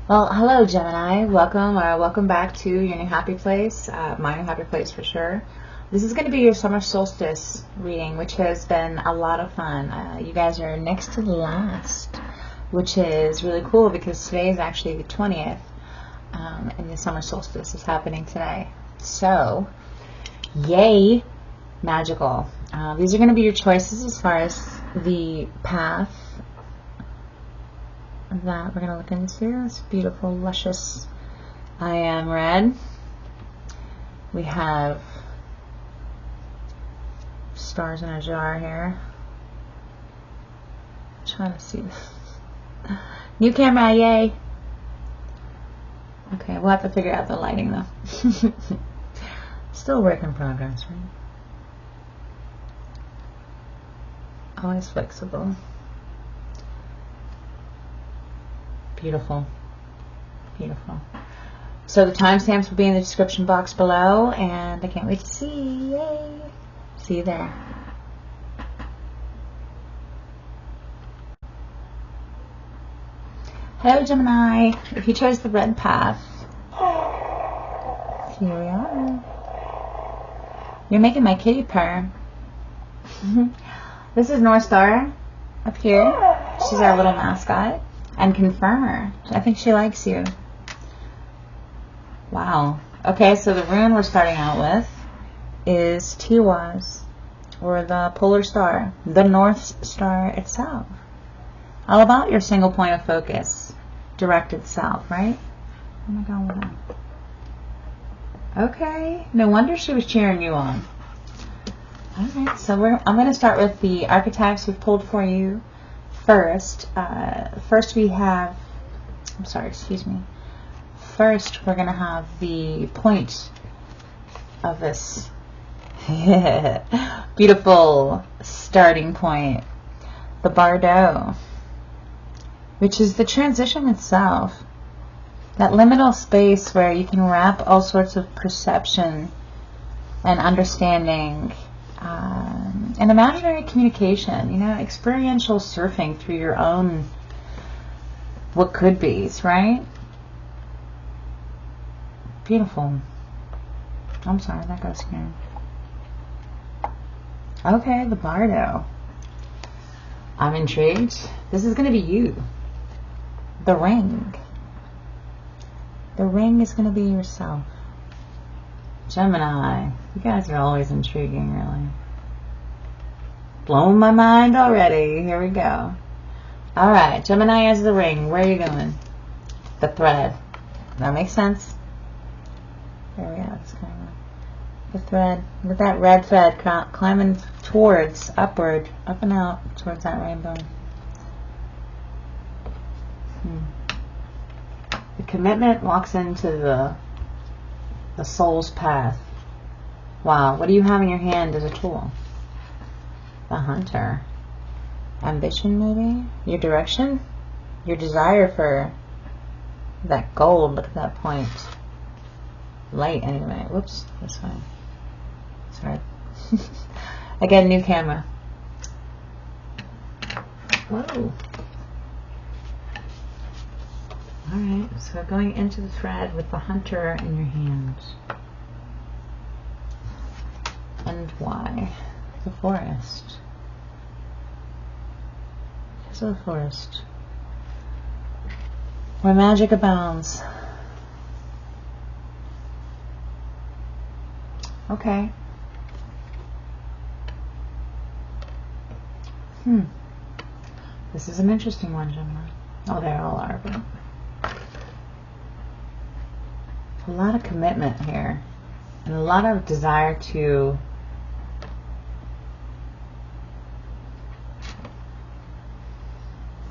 Well, hello Gemini. Welcome back to your new happy place, my new happy place for sure. This is going to be your summer solstice reading, which has been a lot of fun. You guys are next to the last, which is really cool because today is actually the 20th, and the summer solstice is happening today. So, yay, magical. These are going to be your choices as far as the path that we're going to look into. This beautiful, luscious I am red. We have stars in a jar here. I'm trying to see this. New camera, yay. Okay, we'll have to figure out the lighting though. Still a work in progress, right? Always flexible. Beautiful. Beautiful. So the timestamps will be in the description box below, and I can't wait to see. Yay! See you there. Hello Gemini. If you chose the red path, here we are. You're making my kitty purr. This is North Star up here. She's our little mascot. And confirmer. I think she likes you. Wow. Okay, so the rune we're starting out with is Tiwaz, or the polar star, the North Star itself. All about your single point of focus, directed south, right? Oh my God, with that. Okay, no wonder she was cheering you on. All right, so I'm going to start with the archetypes we've pulled for you. First we have, First, we're going to have the point of this beautiful starting point, the Bardo, which is the transition itself, that liminal space where you can wrap all sorts of perception and understanding and imaginary communication, experiential surfing through your own what could be's, right? Beautiful. I'm sorry, that goes here. Okay, the Bardo. I'm intrigued. This is going to be you. The Ring. The Ring is going to be yourself. Gemini. You guys are always intriguing, really. Blowing my mind already. Here we go. Alright, Gemini as the Ring. Where are you going? The thread. That makes sense. There we go. It's kind of the thread. With that red thread climbing towards, upward, up and out, towards that rainbow. The commitment walks into the soul's path. Wow, what do you have in your hand as a tool? The Hunter. Ambition, maybe? Your direction? Your desire for that goal. Look at that point. Light, anyway. Whoops, this way. Sorry. Again, new camera. Whoa. Alright, so going into the thread with the Hunter in your hands. And why? The forest. It's a forest where magic abounds. Okay. This is an interesting one, Gemini. Oh, they all are, but a lot of commitment here, and a lot of desire to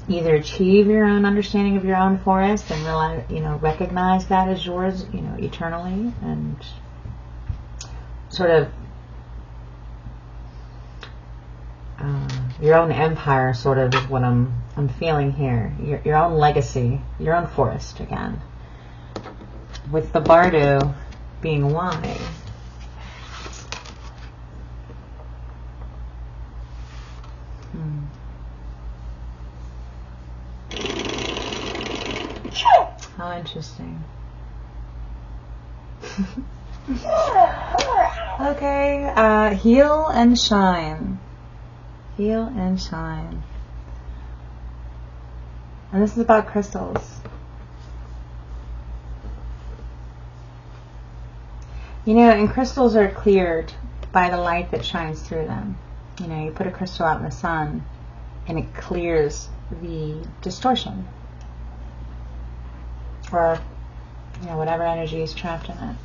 either achieve your own understanding of your own forest and realize, recognize that as yours, eternally, and sort of your own empire, sort of, is what I'm feeling here. Your own legacy, your own forest again. With the Bardo being why. How interesting. Okay, heal and shine. Heal and shine. And this is about crystals. You know, and crystals are cleared by the light that shines through them. You know, you put a crystal out in the sun and it clears the distortion. Or, you know, whatever energy is trapped in it.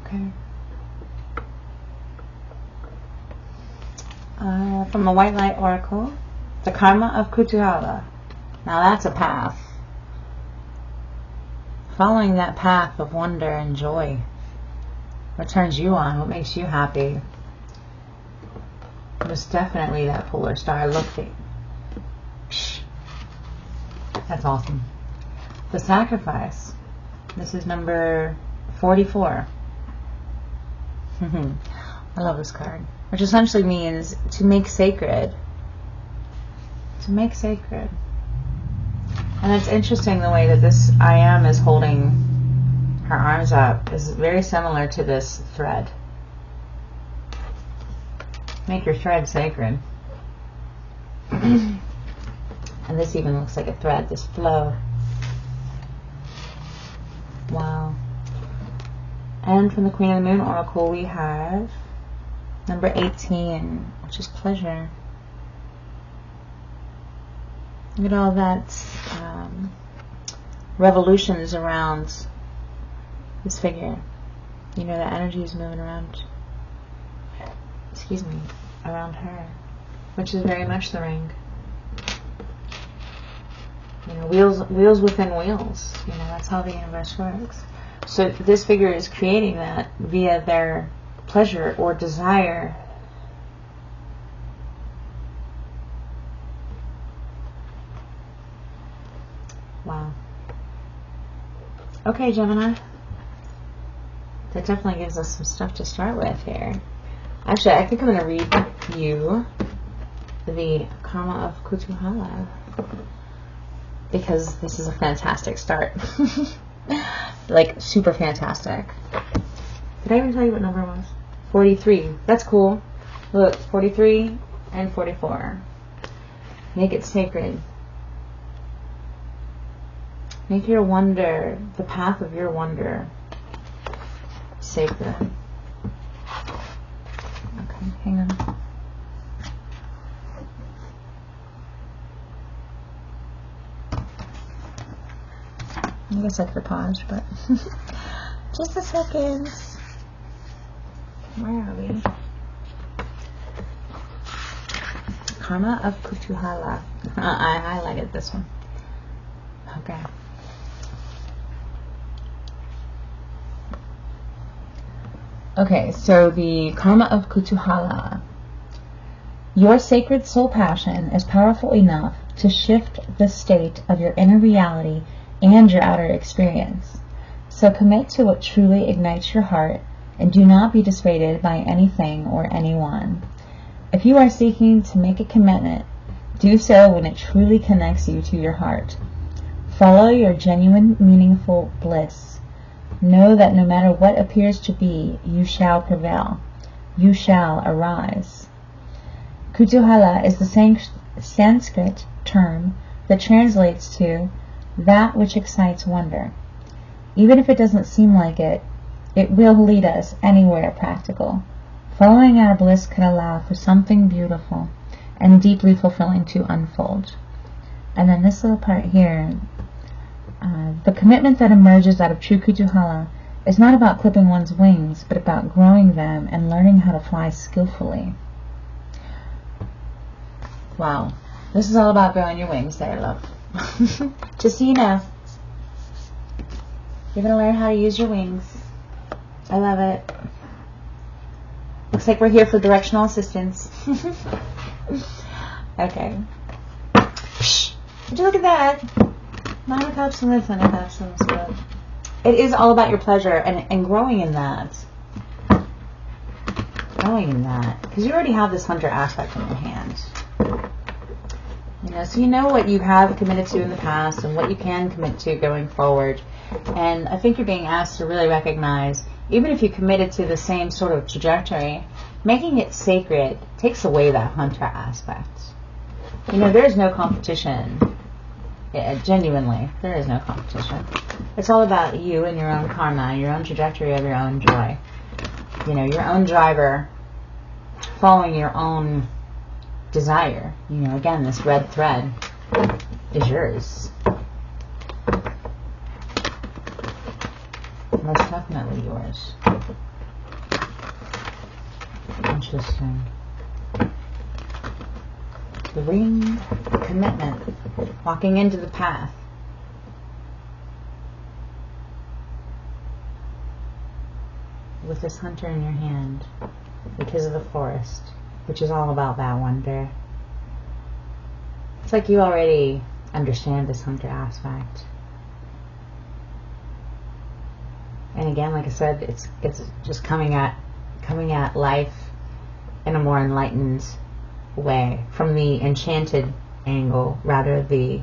Okay. From the White Light Oracle, the Karma of Kutuhala. Now that's a path. Following that path of wonder and joy. What turns you on? What makes you happy? Most definitely that polar star. Look, that's awesome. The Sacrifice. This is number 44. I love this card. Which essentially means to make sacred. To make sacred. And it's interesting the way that this I am is holding her arms up is very similar to this thread. Make your thread sacred. And this even looks like a thread, this flow. Wow. And from the Queen of the Moon Oracle we have number 18, which is pleasure. Look at all that revolutions around this figure. You know, the energy is moving around, excuse me, around her, which is very much the ring. You know, wheels within wheels. You know, that's how the universe works. So this figure is creating that via their pleasure or desire. Wow. Okay, Gemini. That definitely gives us some stuff to start with here. Actually, I think I'm going to read you the Karma of Kutuhala, because this is a fantastic start. Like, super fantastic. Did I even tell you what number it was? 43. That's cool. Look, 43 and 44. Make it sacred. Make your wonder, the path of your wonder, sacred. Okay, hang on. I guess I could have paused, but just a second. Where are we? Karma of Kutuhala. I highlighted this one. Okay. Okay, so the Karma of Kutuhala. Your sacred soul passion is powerful enough to shift the state of your inner reality and your outer experience. So commit to what truly ignites your heart and do not be dissuaded by anything or anyone. If you are seeking to make a commitment, do so when it truly connects you to your heart. Follow your genuine, meaningful bliss. Know that no matter what appears to be, you shall prevail. You shall arise. Kutuhala is the Sanskrit term that translates to that which excites wonder. Even if it doesn't seem like it, it will lead us anywhere practical. Following our bliss could allow for something beautiful and deeply fulfilling to unfold. And then this little part here, the commitment that emerges out of true Kutuhala is not about clipping one's wings, but about growing them and learning how to fly skillfully. Wow. This is all about growing your wings there, love. Just so you know. You're going to learn how to use your wings. I love it. Looks like we're here for directional assistance. Okay. Would you look at that? 9 of Cups and the 10 of Cups and the Spirit. It is all about your pleasure and growing in that. Growing in that. Because you already have this hunter aspect in your hand. You So you know what you have committed to in the past and what you can commit to going forward. And I think you're being asked to really recognize, even if you committed to the same sort of trajectory, making it sacred takes away that hunter aspect. There's no competition. Yeah, genuinely, there is no competition. It's all about you and your own karma, your own trajectory of your own joy. Your own driver, following your own desire. Again, this red thread is yours. Most definitely yours. Interesting. The ring, commitment, walking into the path. With this hunter in your hand, because of the forest, which is all about that wonder. It's like you already understand this hunter aspect. And again, like I said, it's just coming at life in a more enlightened way, from the enchanted angle, rather the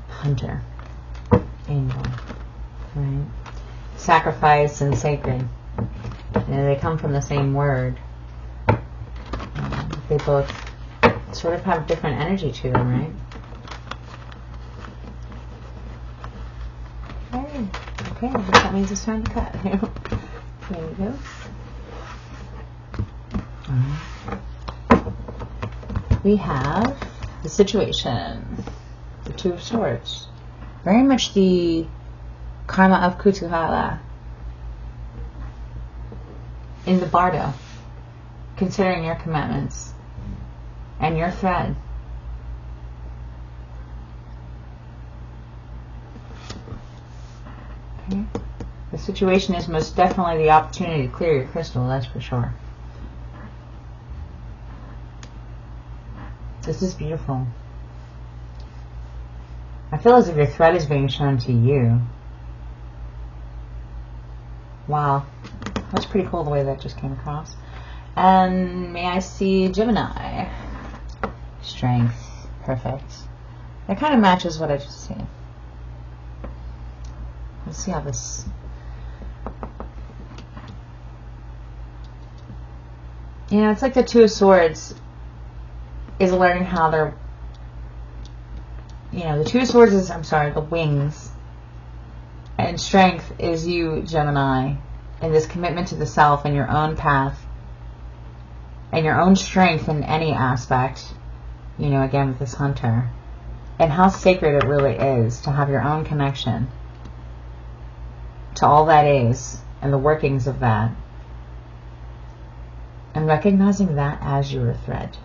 hunter angle, right? Sacrifice and sacred, they come from the same word. They both sort of have different energy to them, right? Okay, that means it's time to cut. There we go. We have the situation, the Two of Swords, very much the karma of Kutuhala in the bardo, considering your commitments and your thread. Okay. The situation is most definitely the opportunity to clear your crystal, that's for sure. This is beautiful. I feel as if your thread is being shown to you. Wow. That's pretty cool the way that just came across. And may I see Gemini? Strength. Perfect. That kind of matches what I just seen. Let's see how this... It's like the Two of Swords is learning how they're... the Two of Swords is, the wings. And strength is you, Gemini, and this commitment to the self and your own path and your own strength in any aspect, again with this hunter, and how sacred it really is to have your own connection to all that is and the workings of that, and recognizing that as your thread,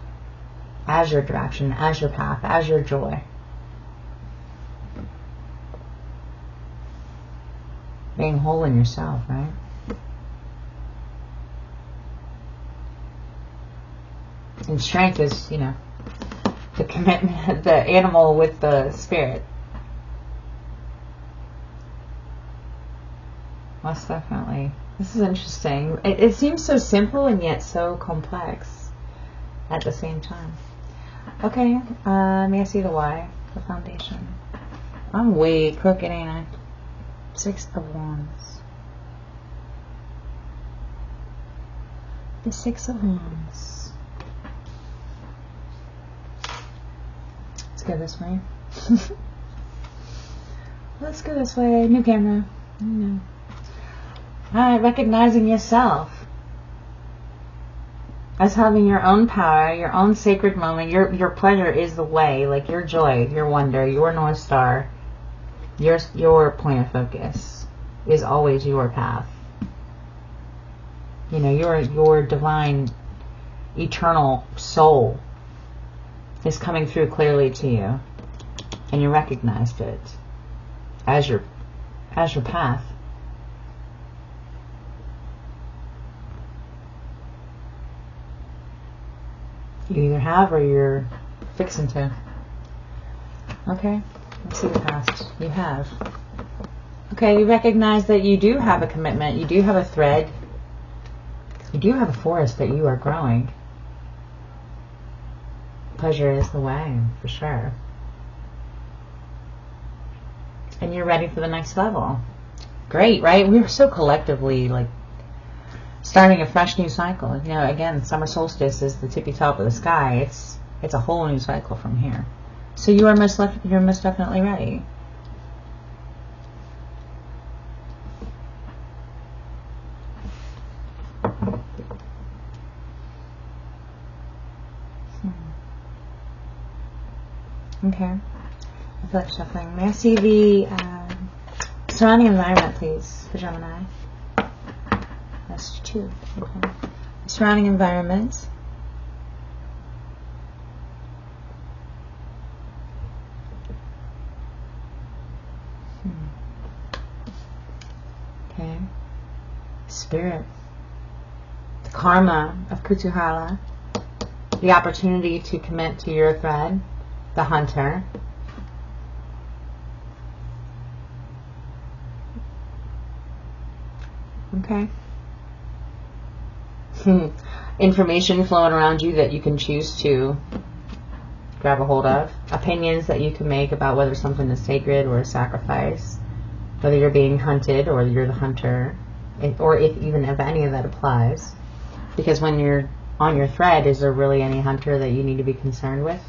as your direction, as your path, as your joy. Being whole in yourself, right? And strength is, the commitment, the animal with the spirit. Most definitely. This is interesting. It seems so simple and yet so complex at the same time. Okay, may I see the why? The foundation. I'm way crooked, ain't I? 6 of Wands. The 6 of Wands. Let's go this way. Let's go this way. New camera. Alright, recognizing yourself as having your own power, your own sacred moment. Your pleasure is the way, like your joy, your wonder, your North Star, your point of focus is always your path. Your divine, eternal soul is coming through clearly to you, and you recognized it as your path. You either have or you're fixing to. Okay, let's see the past. You have. Okay, you recognize that you do have a commitment. You do have a thread. You do have a forest that you are growing. Pleasure is the way, for sure. And you're ready for the next level. Great, right? We're so collectively like starting a fresh new cycle. You know, again, summer solstice is the tippy top of the sky. It's a whole new cycle from here. So you're most definitely ready. Okay. I feel like shuffling. May I see the surrounding environment, please, for Gemini? That's 2. Okay. Surrounding environment. Okay. Spirit. The karma of Kutuhala. The opportunity to commit to your thread. The hunter. Okay. Information flowing around you that you can choose to grab a hold of. Opinions that you can make about whether something is sacred or a sacrifice. Whether you're being hunted or you're the hunter. Or if even if any of that applies. Because when you're on your thread, is there really any hunter that you need to be concerned with?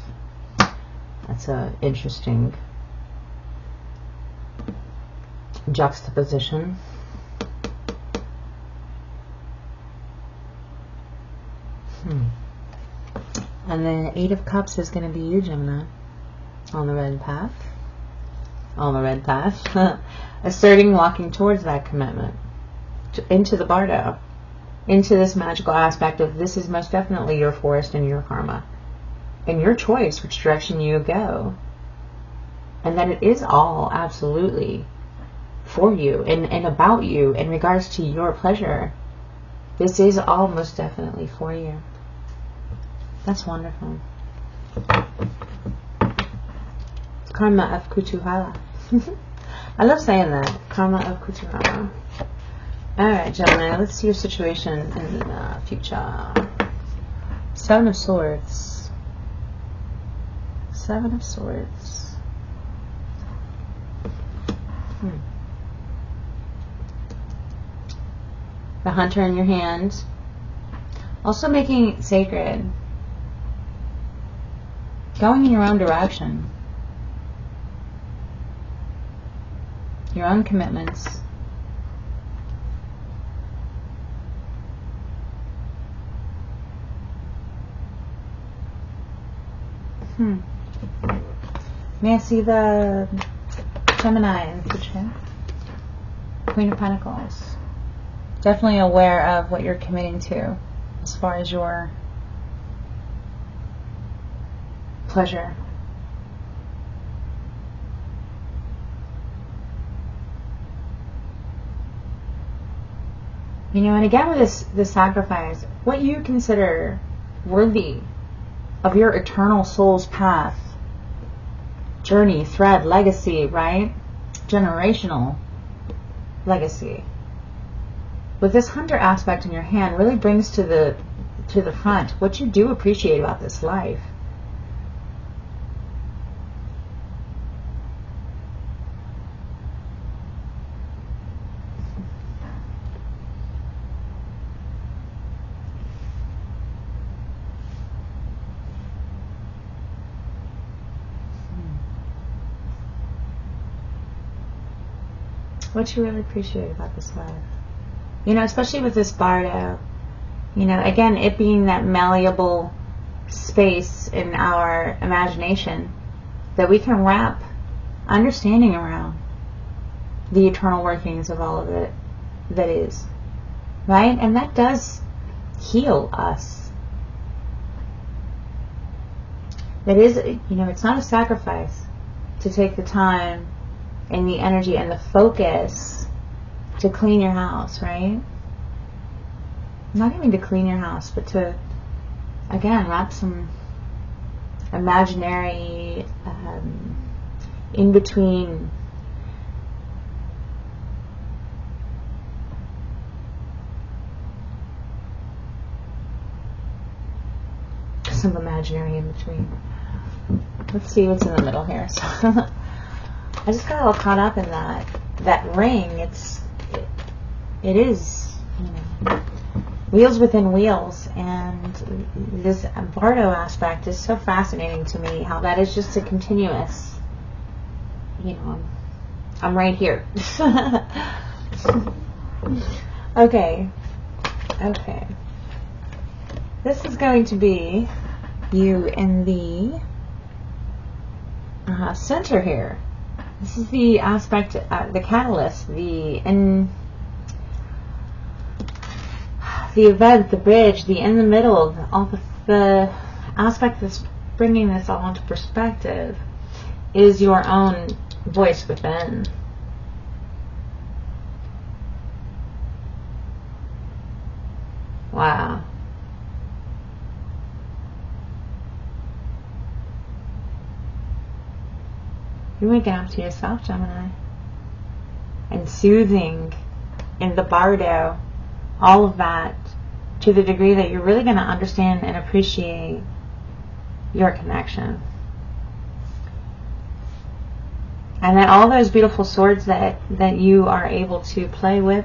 That's an interesting juxtaposition. And the 8 of Cups is going to be you, Gemini, on the red path. On the red path. Asserting, walking towards that commitment. Into the bardo. Into this magical aspect of this is most definitely your forest and your karma. And your choice which direction you go. And that it is all absolutely for you and about you in regards to your pleasure. This is all most definitely for you. That's wonderful. Karma of Kutuhala. I love saying that. Karma of Kutuhala. Alright, Gemini, let's see your situation in the future. 7 of Swords. 7 of Swords. The hunter in your hand. Also making it sacred. Going in your own direction. Your own commitments. May I see the Gemini in the future? Queen of Pentacles. Definitely aware of what you're committing to as far as your pleasure. You know, and again with this sacrifice, what you consider worthy of your eternal soul's path, journey, thread, legacy, right? Generational legacy. With this hunter aspect in your hand really brings to the front what you do appreciate about this life. What you really appreciate about this life. You know, especially with this bardo, you know, again, it being that malleable space in our imagination that we can wrap understanding around the eternal workings of all of it that is, right? And that does heal us. That is, you know, it's not a sacrifice to take the time and the energy and the focus to clean your house, right? Not even to clean your house, but to, again, wrap some imaginary in-between some imaginary in between. Let's see what's in the middle here. So I just got all caught up in that ring. It is, you know, wheels within wheels, and this Bardo aspect is so fascinating to me. How that is just a continuous. You know, I'm right here. Okay. This is going to be you in the center here. This is the aspect, the catalyst, the event, the bridge, the in the middle, all the aspect that's bringing this all into perspective is your own voice within. Wow. You're waking up to yourself, Gemini. And soothing in the Bardo, all of that, to the degree that you're really going to understand and appreciate your connection. And then all those beautiful swords that you are able to play with,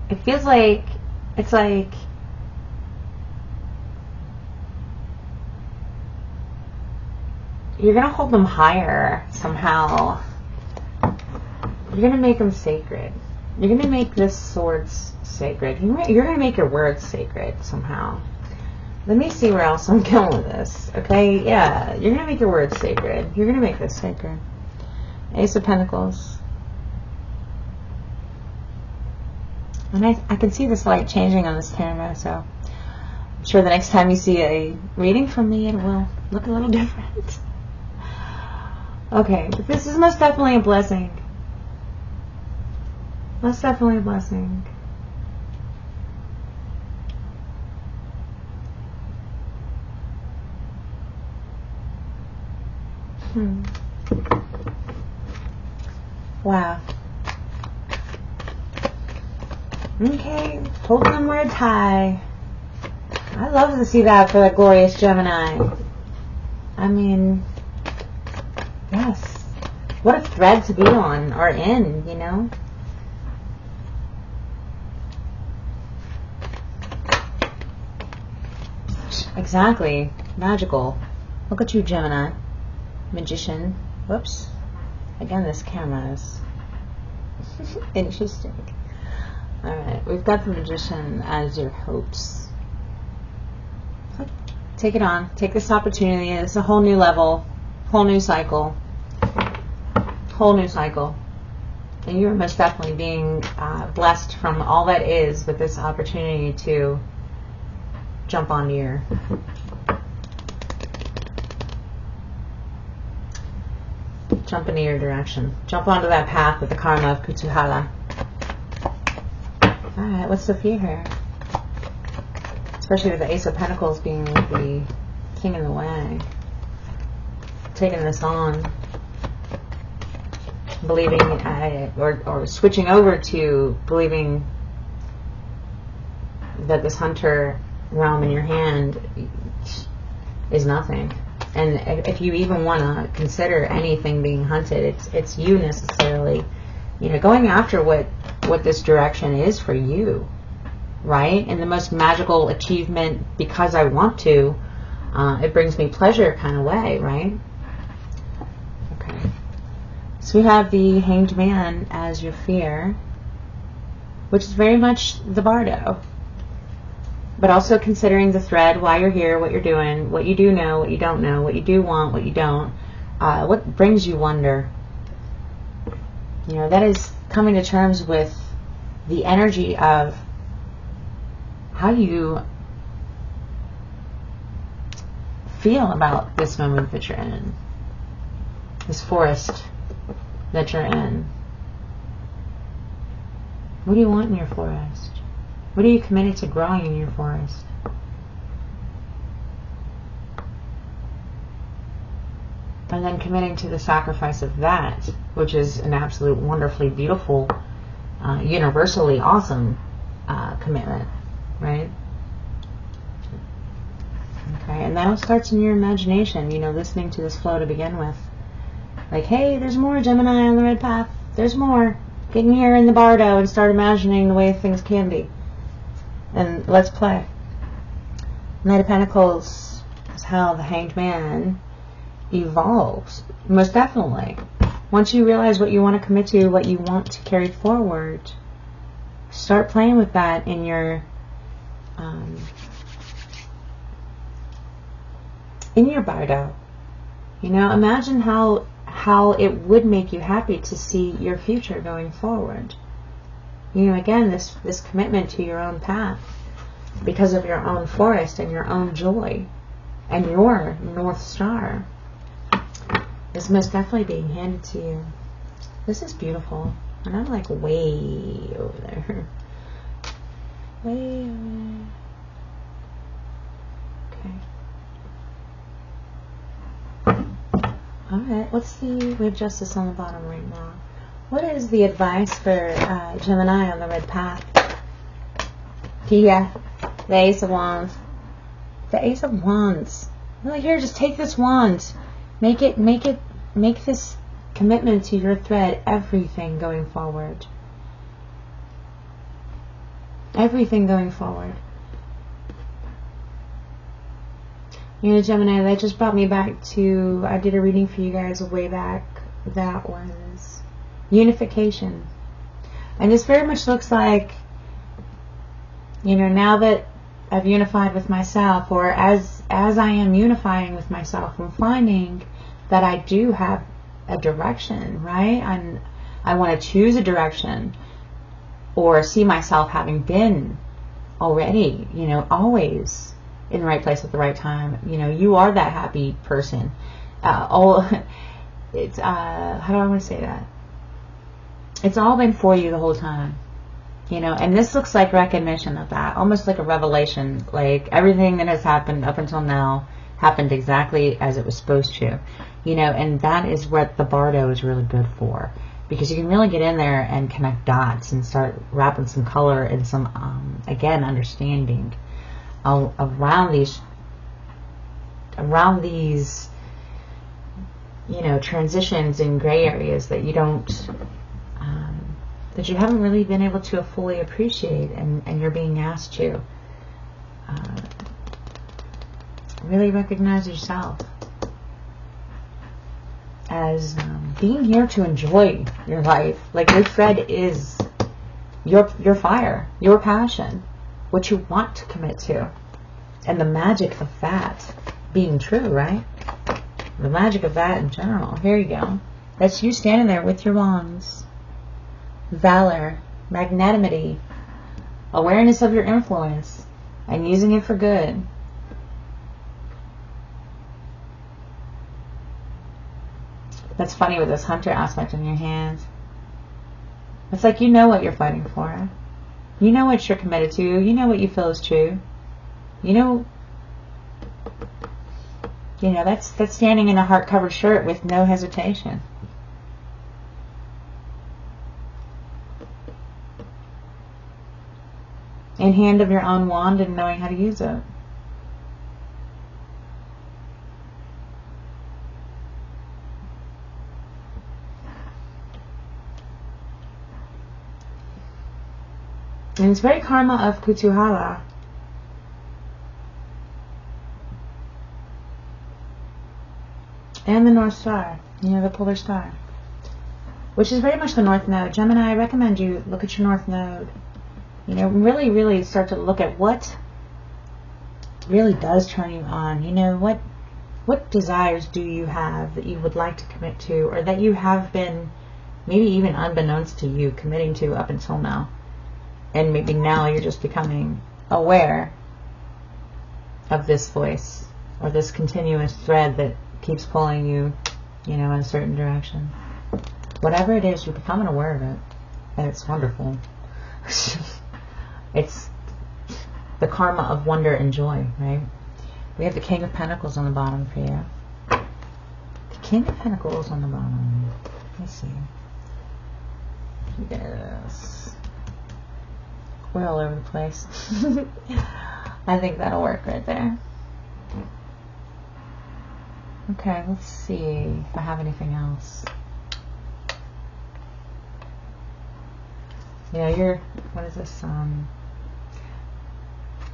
it feels like, it's like you're going to hold them higher somehow. You're going to make them sacred. You're going to make this swords sacred. You're going to make your words sacred somehow. Let me see where else I'm going with this. Okay, yeah, you're going to make your words sacred. You're going to make this sacred. Ace of Pentacles. And I can see this light changing on this camera, so I'm sure the next time you see a reading from me, it will look a little different. Okay, but this is most definitely a blessing. Most definitely a blessing. Wow. Okay, holding them words high. I love to see that for that glorious Gemini. I mean, yes. What a thread to be on, or in, you know? Exactly. Magical. Look at you, Gemini. Magician. Whoops. Again, this camera is interesting. Alright, we've got the Magician as your hopes. Take it on. Take this opportunity. It's a whole new level. Whole new cycle. Whole new cycle. And you're most definitely being blessed from all that is with this opportunity to jump onto your jump into your direction. Jump onto that path with the karma of Kutuhala. Alright, what's the fear here? Especially with the Ace of Pentacles being with the King in the way. Taking this on. Believing, or switching over to believing that this hunter realm in your hand is nothing. And if you even want to consider anything being hunted, it's you necessarily, you know, going after what this direction is for you, right? And the most magical achievement, because I want to, it brings me pleasure kind of way, right? Okay. So we have the Hanged Man as your fear, which is very much the Bardo. But also considering the thread, why you're here, what you're doing, what you do know, what you don't know, what you do want, what you don't, what brings you wonder. You know, that is coming to terms with the energy of how you feel about this moment that you're in, this forest that you're in. What do you want in your forest? What are you committed to growing in your forest? And then committing to the sacrifice of that, which is an absolute wonderfully beautiful, universally awesome commitment, right? right? And that all starts in your imagination, you know, listening to this flow to begin with. Like, hey, there's more Gemini on the red path. There's more. Get in here in the bardo and start imagining the way things can be. And let's play. Knight of Pentacles is how the Hanged Man evolves. Most definitely. Once you realize what you want to commit to, what you want to carry forward, start playing with that in your bardo. You know, imagine how it would make you happy to see your future going forward. You know, again, this commitment to your own path because of your own forest and your own joy and your North Star is most definitely being handed to you. This is beautiful. And I'm like way over there. Way over there. Okay. Alright, let's see. We have Justice on the bottom right now. What is the advice for Gemini on the red path? Yeah, the Ace of Wands. The Ace of Wands. I'm like, here, just take this wand. Make this commitment to your thread everything going forward. Everything going forward. You know, Gemini, that just brought me back to, I did a reading for you guys way back. That was unification. And this very much looks like, you know, now that I've unified with myself, or as I am unifying with myself, I'm finding that I do have a direction, right? I want to choose a direction, or see myself having been already, you know, always in the right place at the right time. You know, you are that happy person. How do I want to say that? It's all been for you the whole time. You know, and this looks like recognition of that, almost like a revelation, like everything that has happened up until now happened exactly as it was supposed to, you know, and that is what the bardo is really good for, because you can really get in there and connect dots and start wrapping some color and some, again, understanding around these, you know, transitions and gray areas that you don't, that you haven't really been able to fully appreciate, and you're being asked to really recognize yourself as being here to enjoy your life. Like, your thread is your fire, your passion, what you want to commit to, and the magic of that being true, right? The magic of that in general. Here you go. That's you standing there with your wands. Valor, magnanimity, awareness of your influence, and using it for good. That's funny with this Hunter aspect in your hands. It's like, you know what you're fighting for. You know what you're committed to. You know what you feel is true. You know, that's standing in a heart-covered shirt with no hesitation. In hand of your own wand and knowing how to use it. And it's very karma of Kutuhala. And the North Star, you know, the polar star, which is very much the North Node. Gemini, I recommend you look at your North Node. You know, really, really start to look at what really does turn you on. You know, what desires do you have that you would like to commit to, or that you have been, maybe even unbeknownst to you, committing to up until now. And maybe now you're just becoming aware of this voice, or this continuous thread that keeps pulling you, you know, in a certain direction. Whatever it is, you're becoming aware of it. And it's wonderful. It's the karma of wonder and joy, right? We have the King of Pentacles on the bottom for you. The King of Pentacles on the bottom. Let me see. Yes. We're all over the place. I think that'll work right there. Okay, let's see if I have anything else. Yeah, what is this?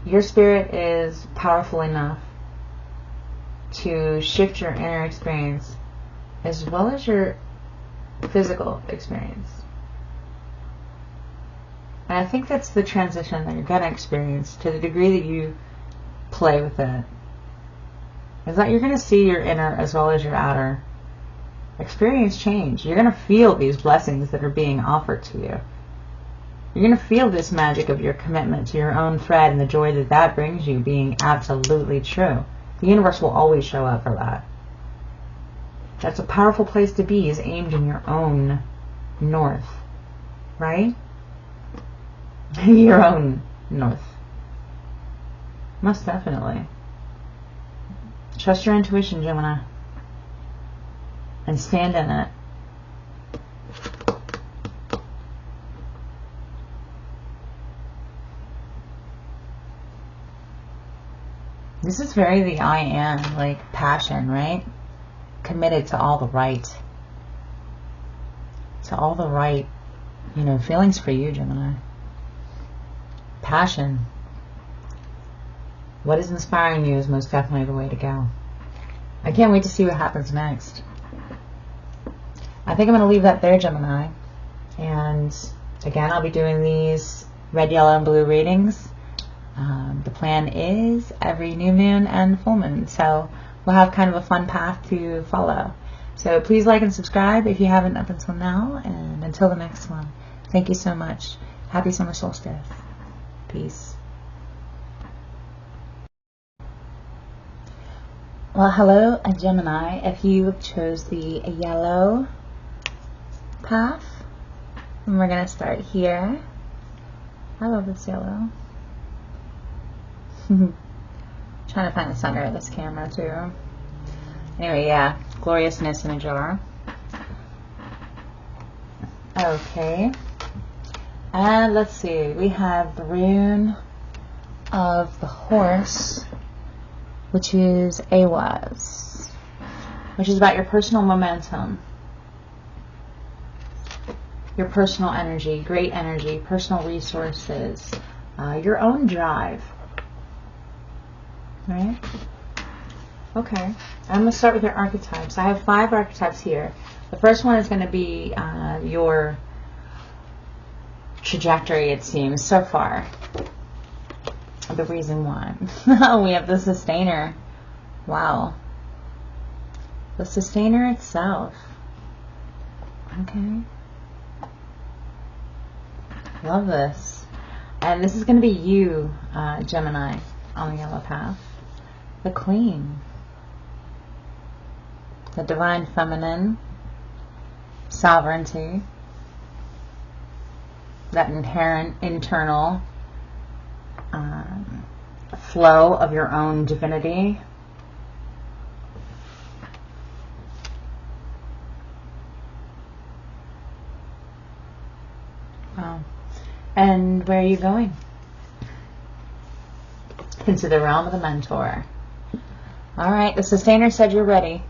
Your spirit is powerful enough to shift your inner experience as well as your physical experience. And I think that's the transition that you're going to experience to the degree that you play with it. Is that you're going to see your inner as well as your outer experience change. You're going to feel these blessings that are being offered to you. You're going to feel this magic of your commitment to your own thread and the joy that that brings you being absolutely true. The universe will always show up for that. That's a powerful place to be, is aimed in your own north. Right? Your own north. Most definitely. Trust your intuition, Gemini. And stand in it. This is very the I am, like passion, right? Committed to all the right. To all the right, feelings for you, Gemini. Passion. What is inspiring you is most definitely the way to go. I can't wait to see what happens next. I think I'm going to leave that there, Gemini. And again, I'll be doing these red, yellow, and blue readings. The plan is every new moon and full moon. So we'll have kind of a fun path to follow. So please like and subscribe if you haven't up until now. And until the next one, thank you so much. Happy summer solstice. Peace. Well, hello, Gemini. If you chose the yellow path, and we're going to start here. I love this yellow. Trying to find the center of this camera, too. Anyway, yeah. Gloriousness in a jar. Okay. And let's see. We have the rune of the horse, which is Awaz, which is about your personal momentum, your personal energy, great energy, personal resources, your own drive. Right? Okay. I'm going to start with your archetypes. I have 5 archetypes here. The first one is going to be your trajectory, it seems, so far. The reason why. We have the sustainer. Wow. The sustainer itself. Okay. Love this. And this is going to be you, Gemini, on the yellow path. The Queen. The divine feminine. Sovereignty. That inherent internal flow of your own divinity. Wow. And where are you going? Into the realm of the mentor. Alright, the sustainer said you're ready.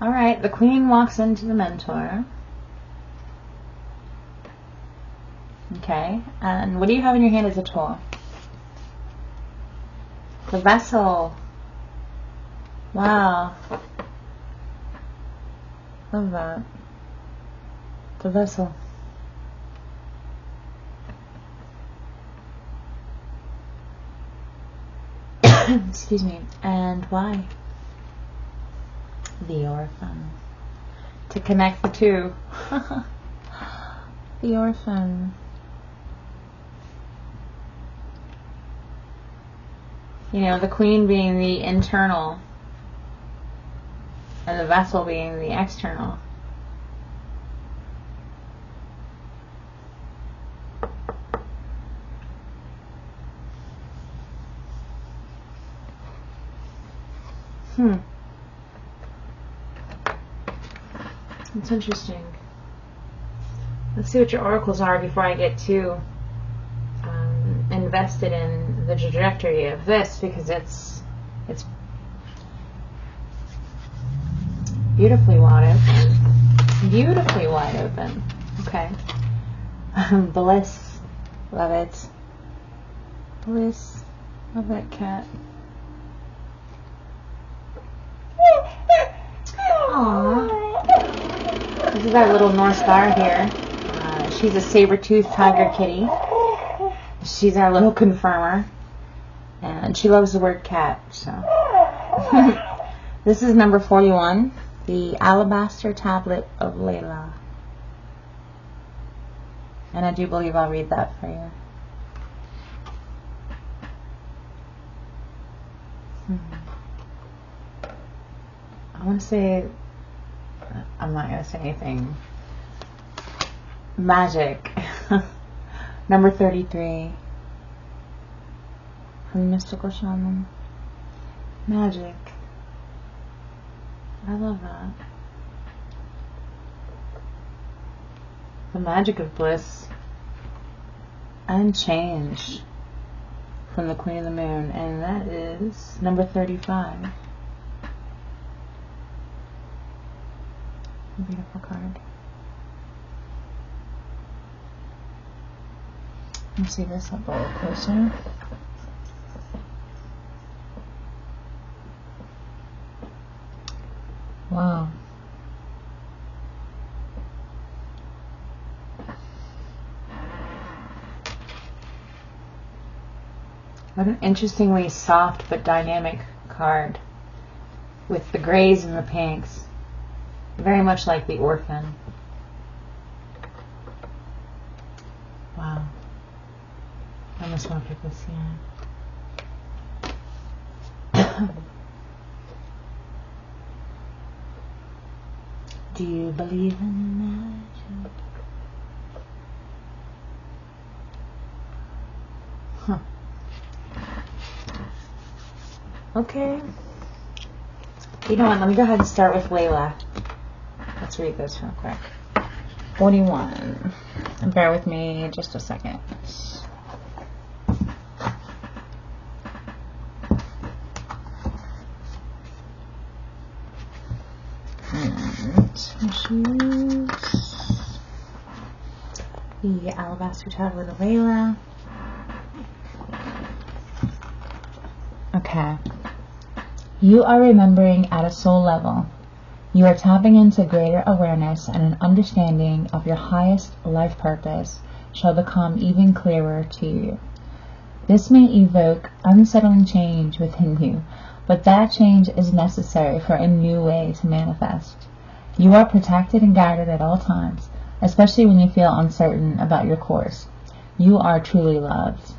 Alright, the Queen walks into the mentor. Okay, and what do you have in your hand as a tool? The vessel. Wow. Love that. The vessel. Excuse me. And why? The orphan. To connect the two. The orphan. The Queen being the internal and the vessel being the external. That's interesting. Let's see what your oracles are before I get too invested in the trajectory of this, because it's Beautifully wide open. Beautifully wide open. Okay. Bliss. Love it. Bliss. Love that cat. Aww. This is our little North Star here. She's a saber-toothed tiger kitty. She's our little confirmer. And she loves the word cat, so. This is number 41. The Alabaster Tablet of Layla. And I do believe I'll read that for you. I want to say, I'm not going to say anything. Magic. Number 33. From Mystical Shaman. Magic. I love that. The magic of bliss and change from the Queen of the Moon, and that is number 35. A beautiful card. Let's see this up a little closer. Wow. What an interestingly soft but dynamic card with the grays and the pinks. Very much like the Orphan. Wow. I almost want to put this here. Do you believe in magic? Huh. Okay. You know what? Let me go ahead and start with Layla. Let's read this real quick. 41. And bear with me just a second. Choose the Alabaster Tablet of Layla. Okay. You are remembering at a soul level. You are tapping into greater awareness, and an understanding of your highest life purpose shall become even clearer to you. This may evoke unsettling change within you, but that change is necessary for a new way to manifest. You are protected and guided at all times, especially when you feel uncertain about your course. You are truly loved.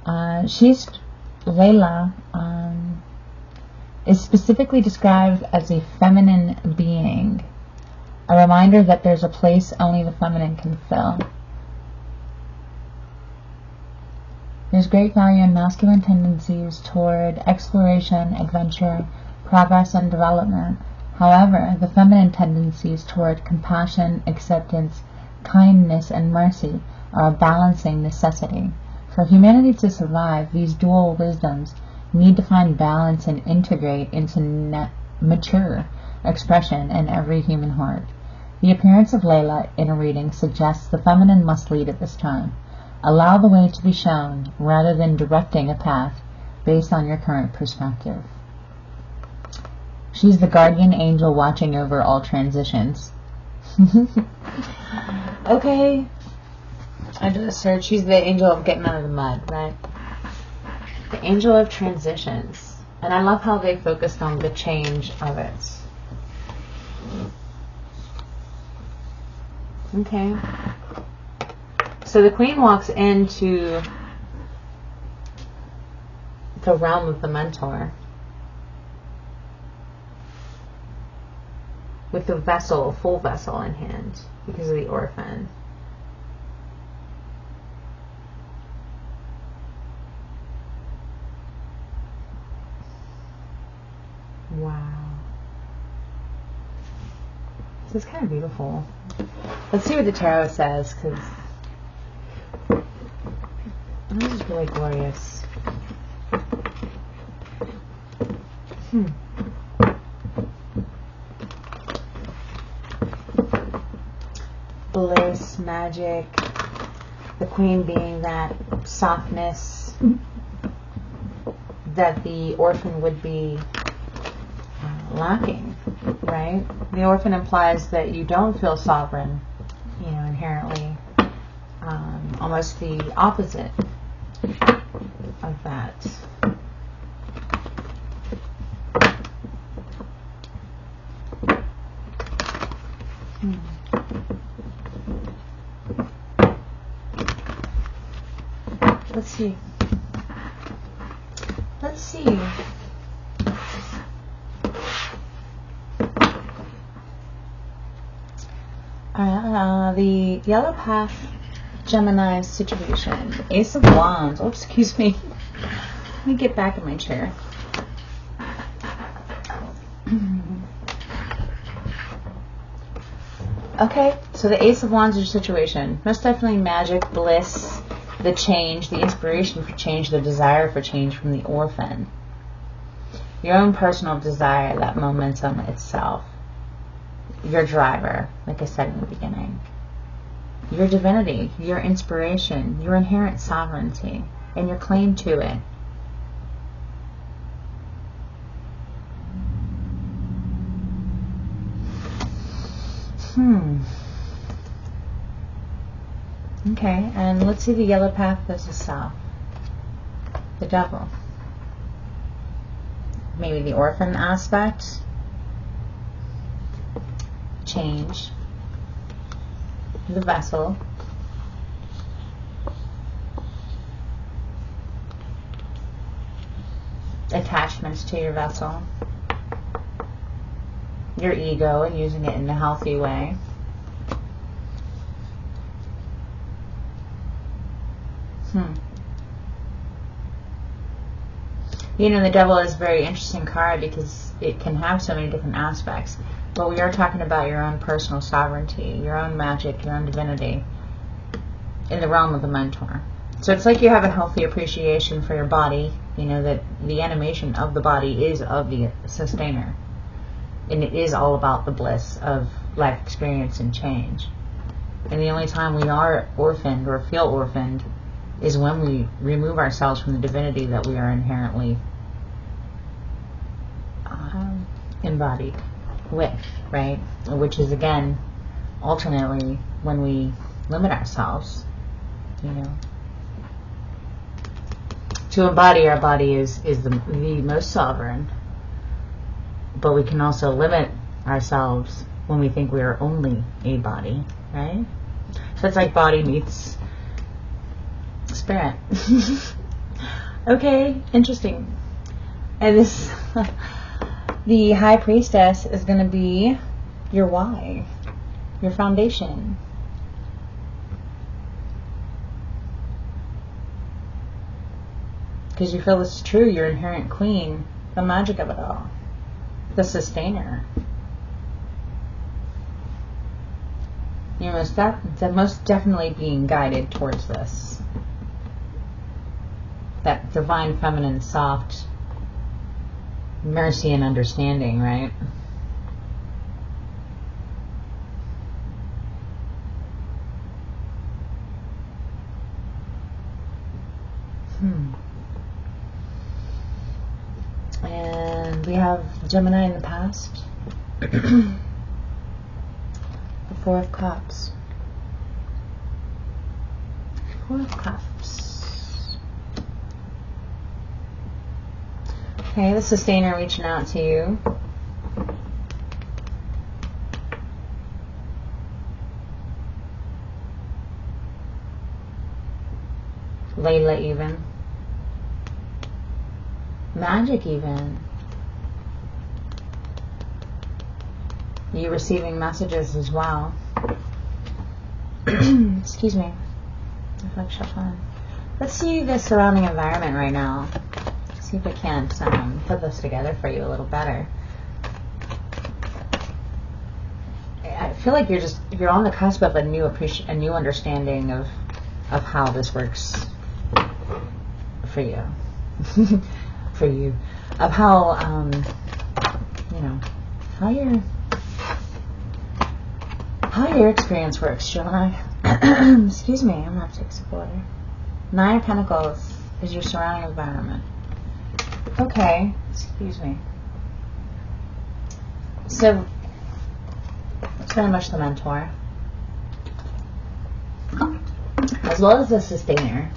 Layla is specifically described as a feminine being, a reminder that there's a place only the feminine can fill. There's great value in masculine tendencies toward exploration, adventure, progress, and development. However, the feminine tendencies toward compassion, acceptance, kindness, and mercy are a balancing necessity. For humanity to survive, these dual wisdoms need to find balance and integrate into mature expression in every human heart. The appearance of Layla in a reading suggests the feminine must lead at this time. Allow the way to be shown rather than directing a path based on your current perspective. She's the guardian angel watching over all transitions. Okay. I did a search. She's the angel of getting out of the mud, right? The angel of transitions. And I love how they focused on the change of it. Okay. So the queen walks into the realm of the mentor with the vessel, full vessel in hand because of the Orphan. Wow. This is kind of beautiful. Let's see what the tarot says, because this is really glorious. magic, the queen being that softness that the orphan would be lacking, right? The orphan implies that you don't feel sovereign, you know, inherently. Almost the opposite of that. Let's see. Let's see. The yellow path Gemini situation. Ace of Wands. Oh, excuse me. Let me get back in my chair. Okay, so the Ace of Wands is your situation. Most definitely magic, bliss, the change, the inspiration for change, the desire for change from the orphan. Your own personal desire, that momentum itself. Your driver, like I said in the beginning. Your divinity, your inspiration, your inherent sovereignty, and your claim to it. Okay, and let's see the yellow path goes to south. The devil. Maybe the orphan aspect. Change. The vessel. Attachments to your vessel. Your ego and using it in a healthy way. You know, the devil is a very interesting card because it can have so many different aspects. But we are talking about your own personal sovereignty, your own magic, your own divinity in the realm of the mentor. So it's like you have a healthy appreciation for your body, you know, that the animation of the body is of the sustainer. And it is all about the bliss of life experience and change. And the only time we are orphaned or feel orphaned is when we remove ourselves from the divinity that we are inherently embodied with, right? Which is, again, alternately when we limit ourselves, you know. To embody our body is the most sovereign, but we can also limit ourselves when we think we are only a body, right? So it's like body meets spirit. Okay, interesting. And this the High Priestess is going to be your why, your foundation. Because you feel this is true, your inherent queen, the magic of it all, the sustainer. You're most definitely being guided towards this. That divine, feminine, soft mercy and understanding, right? And we have Gemini in the past. The Four of Cups. Four of Cups. Okay, the sustainer reaching out to you. Layla even. Magic even. You receiving messages as well. Excuse me. Let's see the surrounding environment right now. See if we can't put this together for you a little better. I feel like you're on the cusp of a new understanding of how this works for you. For you, of how you know, how your experience works, Gemini. Excuse me, I'm gonna have to take some water. 9 of Pentacles is your surrounding environment. Okay, excuse me. So, it's very much the mentor, as well as the sustainer.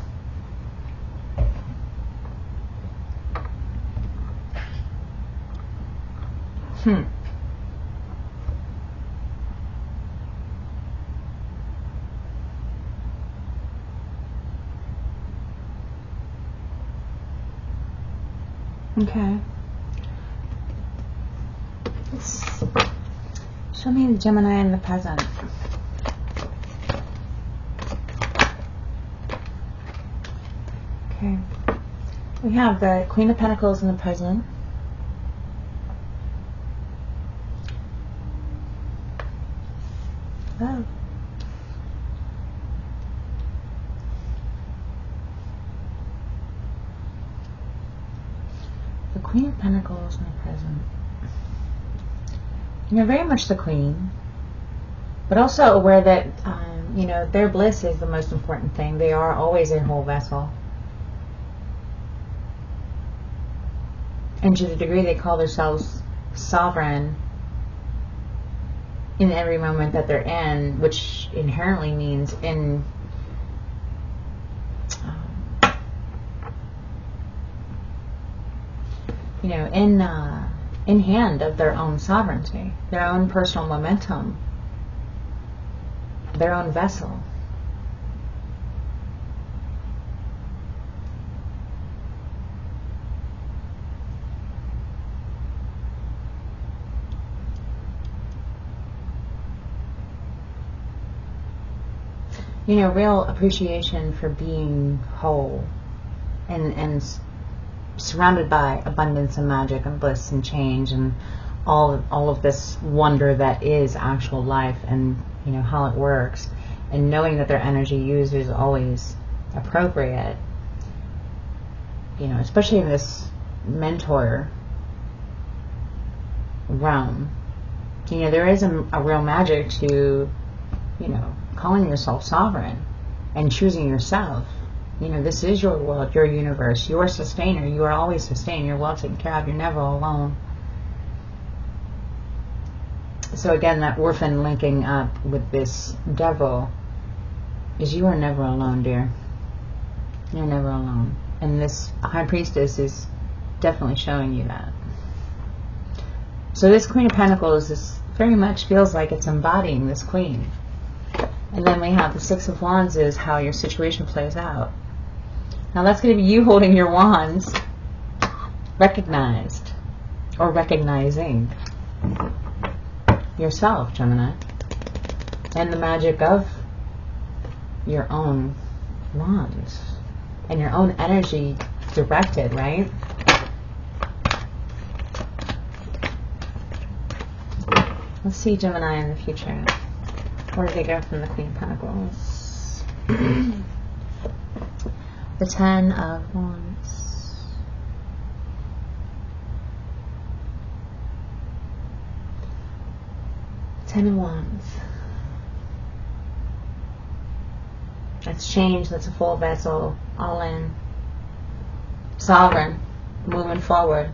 Okay. Show me the Gemini and the present. Okay. We have the Queen of Pentacles in the present. Oh. The Queen of Pentacles in the present. You're very much the queen, but also aware that, you know, their bliss is the most important thing. They are always a whole vessel. And to the degree they call themselves sovereign in every moment that they're in, which inherently means in you know, in hand of their own sovereignty, their own personal momentum, their own vessel. You know, real appreciation for being whole and surrounded by abundance and magic and bliss and change and all of this wonder that is actual life, and you know how it works, and knowing that their energy used is always appropriate, you know, especially in this mentor realm. You know, there is a real magic to, you know, calling yourself sovereign and choosing yourself. You know, this is your world, your universe, your sustainer. You are always sustained. You're well taken care of. You're never alone. So again, that orphan linking up with this devil is you are never alone, dear. You're never alone. And this High Priestess is definitely showing you that. So this Queen of Pentacles is very much feels like it's embodying this queen. And then we have the Six of Wands is how your situation plays out. Now that's going to be you holding your wands, recognized or recognizing yourself, Gemini, and the magic of your own wands and your own energy directed, right? Let's see Gemini in the future. Where do they go from the Queen of Pentacles? The Ten of Wands. Ten of Wands. That's change. That's a full vessel. All in. Sovereign. Moving forward.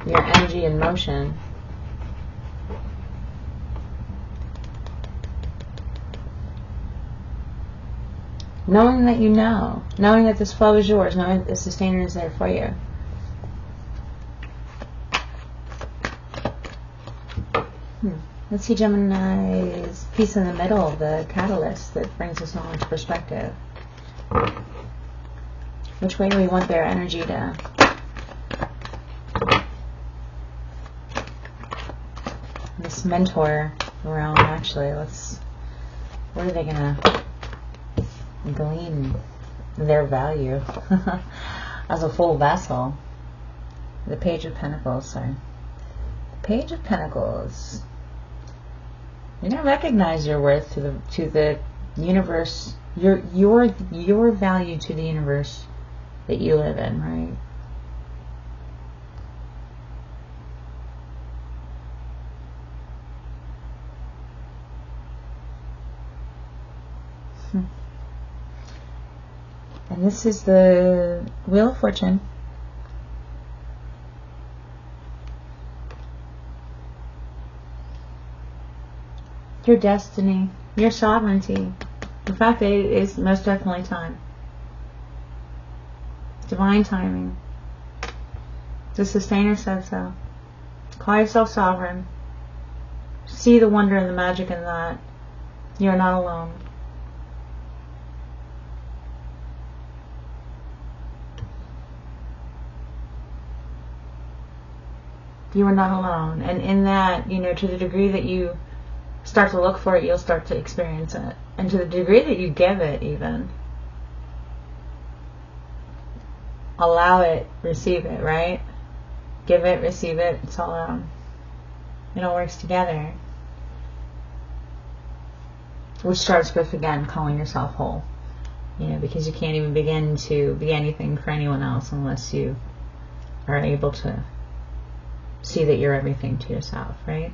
Your energy in motion. Knowing that you know. Knowing that this flow is yours. Knowing that the sustainer is there for you. Let's see Gemini's piece in the middle, the catalyst that brings us all into perspective. Which way do we want their energy to... This mentor realm, actually, let's... Where are they going to glean their value as a full vessel? The Page of Pentacles, sorry. The Page of Pentacles. You don't recognize your worth to the universe, your value to the universe that you live in, right? And this is the Wheel of Fortune. Your destiny, your sovereignty. The fact that it is most definitely time. Divine timing. The Sustainer said so. Call yourself sovereign. See the wonder and the magic in that. You are not alone. You are not alone. And in that, you know, to the degree that you start to look for it, you'll start to experience it. And to the degree that you give it, even. Allow it, receive it, right? Give it, receive it. It's all, it all works together. Which starts with, again, calling yourself whole. You know, because you can't even begin to be anything for anyone else unless you are able to see that you're everything to yourself, right?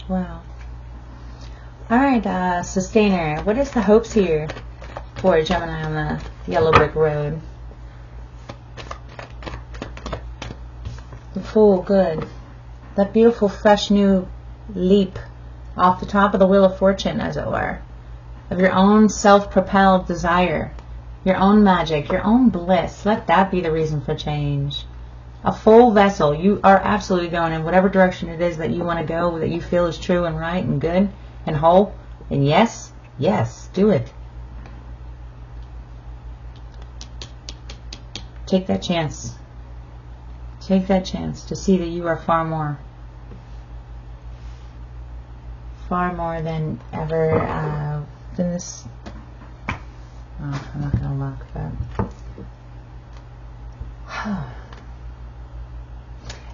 Wow. Alright, Sustainer. What is the hopes here for Gemini on the yellow brick road? The Fool, good. That beautiful, fresh, new leap off the top of the Wheel of Fortune, as it were. Of your own self-propelled desire. Your own magic. Your own bliss. Let that be the reason for change. A full vessel. You are absolutely going in whatever direction it is that you want to go, that you feel is true and right and good and whole. And yes, yes, do it. Take that chance. Take that chance to see that you are far more than ever than this. Oh, I'm not going to look, but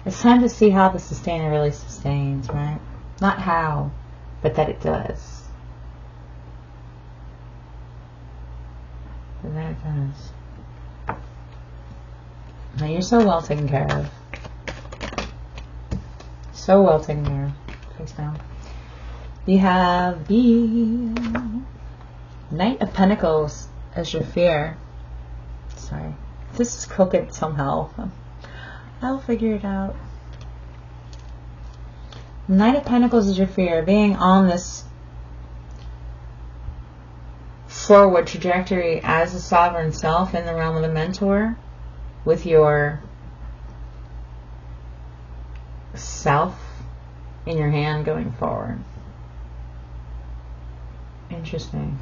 it's time to see how the Sustainer really sustains, right? Not how, but that it does. But that it does. Now you're so well taken care of. So well taken care of. Face down. You have the Knight of Pentacles as your fear. Sorry. This is crooked somehow. I'll figure it out. Knight of Pentacles is your fear. Being on this forward trajectory as a sovereign self in the realm of the mentor, with your self in your hand going forward. Interesting.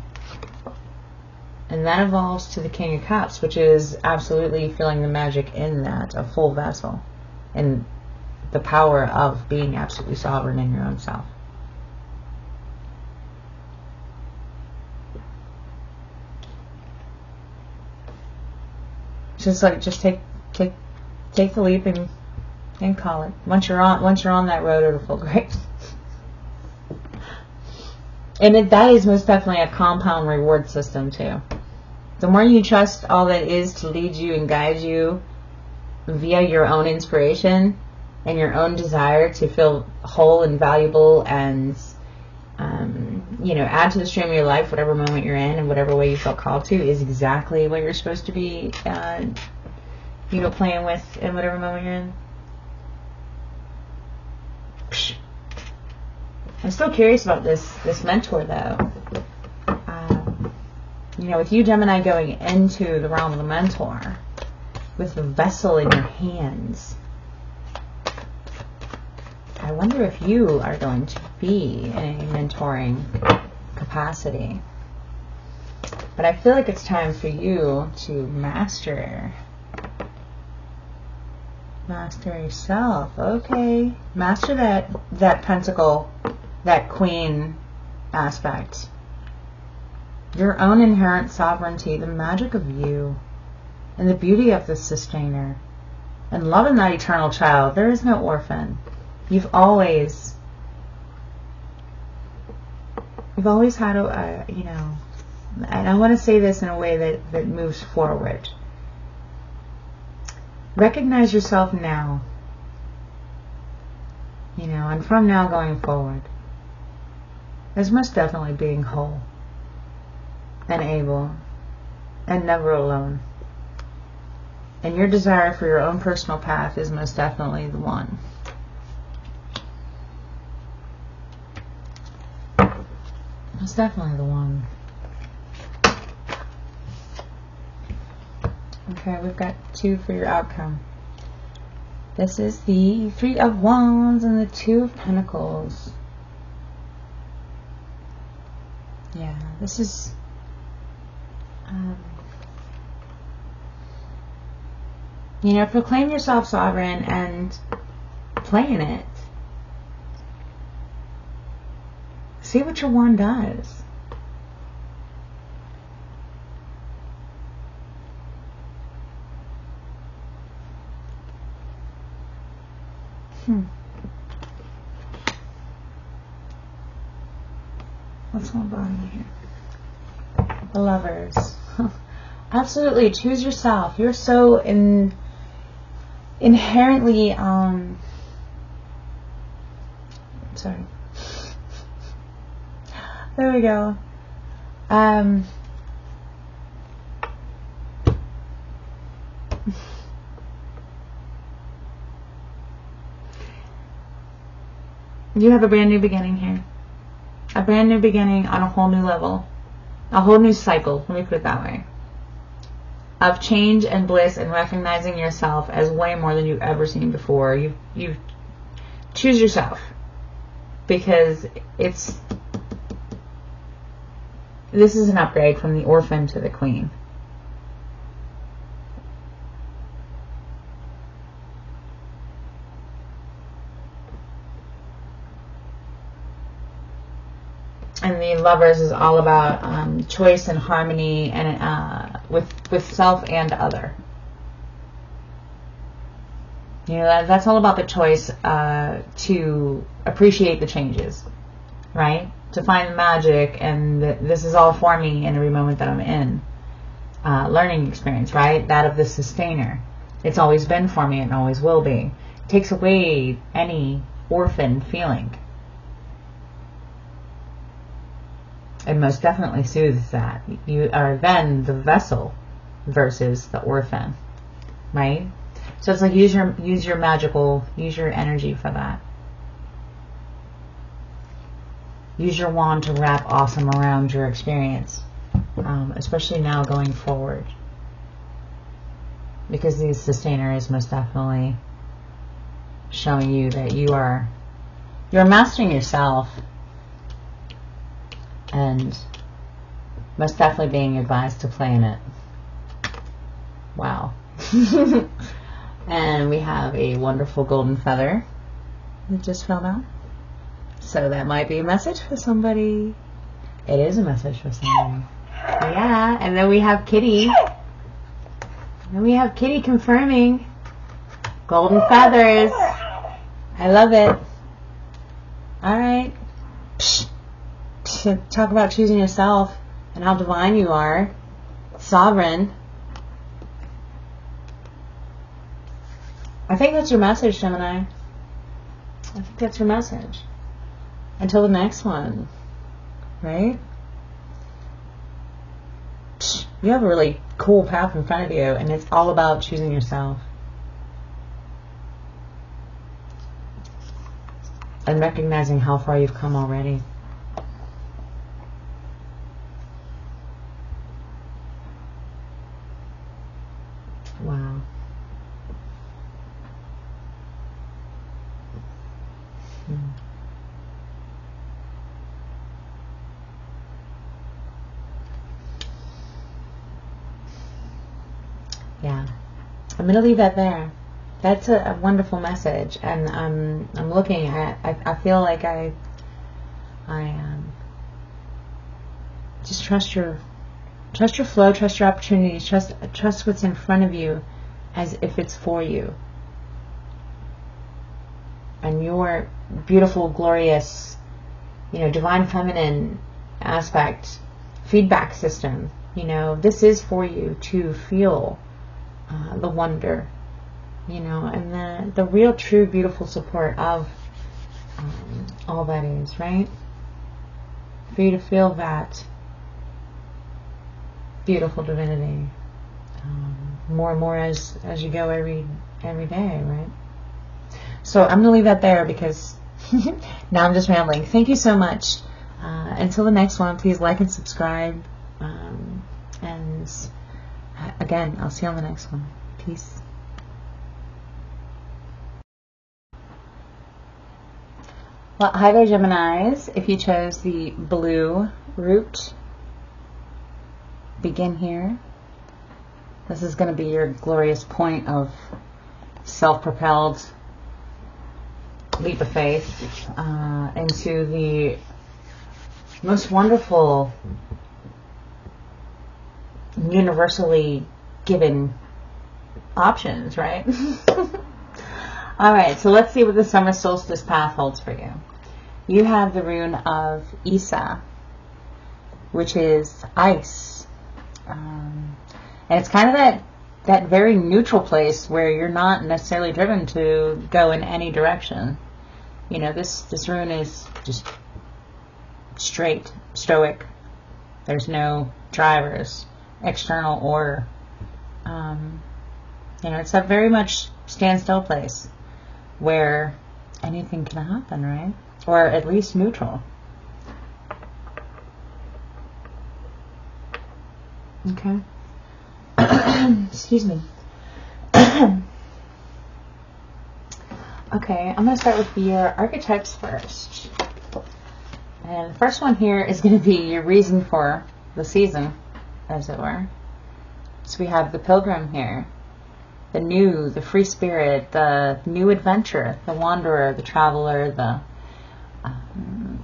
And that evolves to the King of Cups, which is absolutely feeling the magic in that, a full vessel, and the power of being absolutely sovereign in your own self. Just like, just take the leap and call it. Once you're on that road, it'll feel great. And that is most definitely a compound reward system too. The more you trust all that is to lead you and guide you via your own inspiration and your own desire to feel whole and valuable and, you know, add to the stream of your life, whatever moment you're in and whatever way you feel called to, is exactly what you're supposed to be, you know, playing with in whatever moment you're in. Psh. I'm still curious about this mentor, though. You know, with you, Gemini, going into the realm of the mentor, with the vessel in your hands, I wonder if you are going to be in a mentoring capacity. But I feel like it's time for you to master yourself. Okay. Master that pentacle, that queen aspect. Your own inherent sovereignty, the magic of you, and the beauty of the Sustainer. And loving that eternal child. There is no orphan. You've always had a, you know, and I want to say this in a way that moves forward. Recognize yourself now You know, and from now going forward, is most definitely being whole and able and never alone. And your desire for your own personal path is most definitely the one. Most definitely the one. Okay, we've got 2 for your outcome. This is the 3 of Wands and the 2 of Pentacles. Yeah, this is you know, proclaim yourself sovereign and play in it. See what your wand does. What's on the bottom here? The Lovers. Absolutely, choose yourself. You're so inherently sorry. There we go. You have a brand new beginning here. A brand new beginning on a whole new level. A whole new cycle, let me put it that way. Of change and bliss and recognizing yourself as way more than you've ever seen before. You choose yourself. Because this is an upgrade from the orphan to the queen. And the Lovers is all about choice and harmony and with self and other. You know, that's all about the choice to appreciate the changes, right? To find the magic, and this is all for me in every moment that I'm in. Learning experience, right? That of the sustainer. It's always been for me and always will be. It takes away any orphan feeling. And most definitely soothes that. You are then the vessel versus the orphan, right? So it's like use your energy for that. Use your wand to wrap awesome around your experience, especially now going forward, because the sustainer is most definitely showing you that you're mastering yourself. And most definitely being advised to play in it. Wow. And we have a wonderful golden feather that just fell down. So that might be a message for somebody. It is a message for somebody. Yeah. And then we have Kitty. And we have Kitty confirming golden feathers. I love it. All right. To talk about choosing yourself and how divine you are, sovereign. I think that's your message, Gemini. I think that's your message. Until the next one, right? You have a really cool path in front of you, and it's all about choosing yourself and recognizing how far you've come already. Wow. Yeah. I'm going to leave that there. That's a wonderful message, and I'm looking at. I feel like I just trust your flow, trust your opportunities, trust what's in front of you, as if it's for you. And your beautiful, glorious, divine feminine aspect, feedback system. This is for you to feel the wonder. And the real, true, beautiful support of all that is, right? For you to feel that beautiful divinity more and more as you go every day, right? So I'm gonna leave that there because now I'm just rambling. Thank you so much. Until the next one, please like and subscribe. And again, I'll see you on the next one. Peace. Well, hi there, Geminis. If you chose the blue route, begin here. This is going to be your glorious point of self-propelled leap of faith into the most wonderful, universally given options, right? All right, so let's see what the summer solstice path holds for you. You have the rune of Isa, which is ice. And it's kind of that very neutral place where you're not necessarily driven to go in any direction. You know, this rune is just straight, stoic. There's no drivers, external or, you know, it's a very much standstill place where anything can happen, right? Or at least neutral. Okay. Excuse me. Okay, I'm going to start with your archetypes first. And the first one here is going to be your reason for the season, as it were. So we have the pilgrim here. The new, the free spirit, the new adventure, the wanderer, the traveler,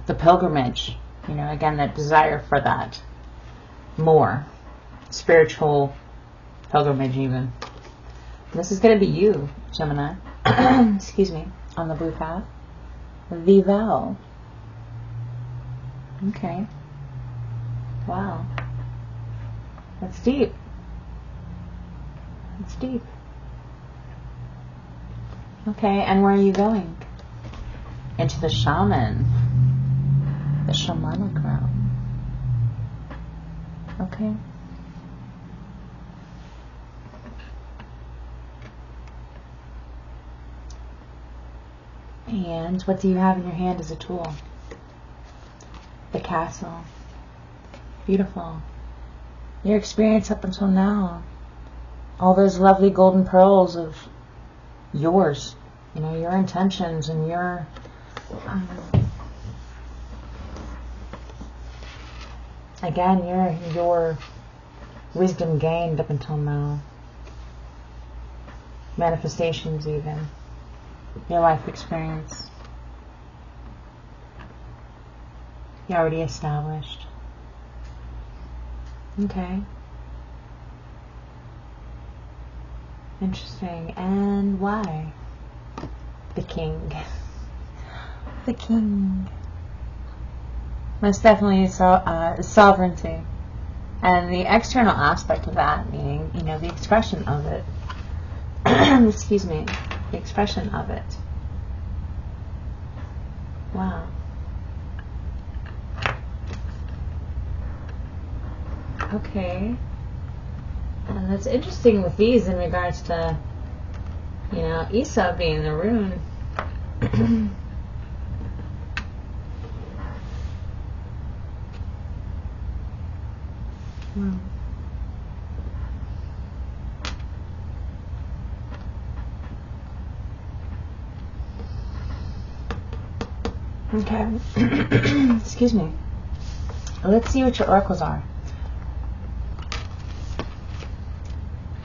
the pilgrimage. You know, again, that desire for that more spiritual pilgrimage even. This is going to be you, Gemini. Excuse me. On the blue path. The vow. Okay. Wow. That's deep. That's deep. Okay, and where are you going? Into the shaman. The shamanic realm. Okay. And what do you have in your hand as a tool? The castle. Beautiful. Your experience up until now. All those lovely golden pearls of yours. You know, your intentions and your again, your wisdom gained up until now. Manifestations even. Your life experience. You already established. Okay. Interesting. And why? The king. The king. Most definitely sovereignty. And the external aspect of that, meaning, you know, the expression of it. Excuse me. The expression of it. Wow. Okay. And that's interesting with these in regards to, you know, Isa being the rune. Wow. Okay. Excuse me. Let's see what your oracles are.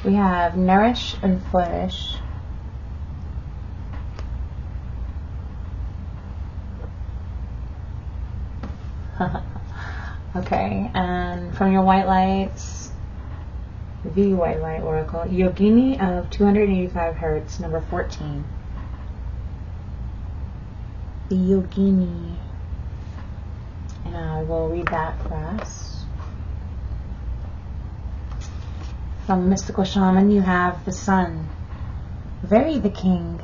We have nourish and flourish. Okay, and from your white lights, the white light oracle, Yogini of 285 hertz, number 14. The Yogini. And I will read that for us. From Mystical Shaman, you have the sun. Very the king.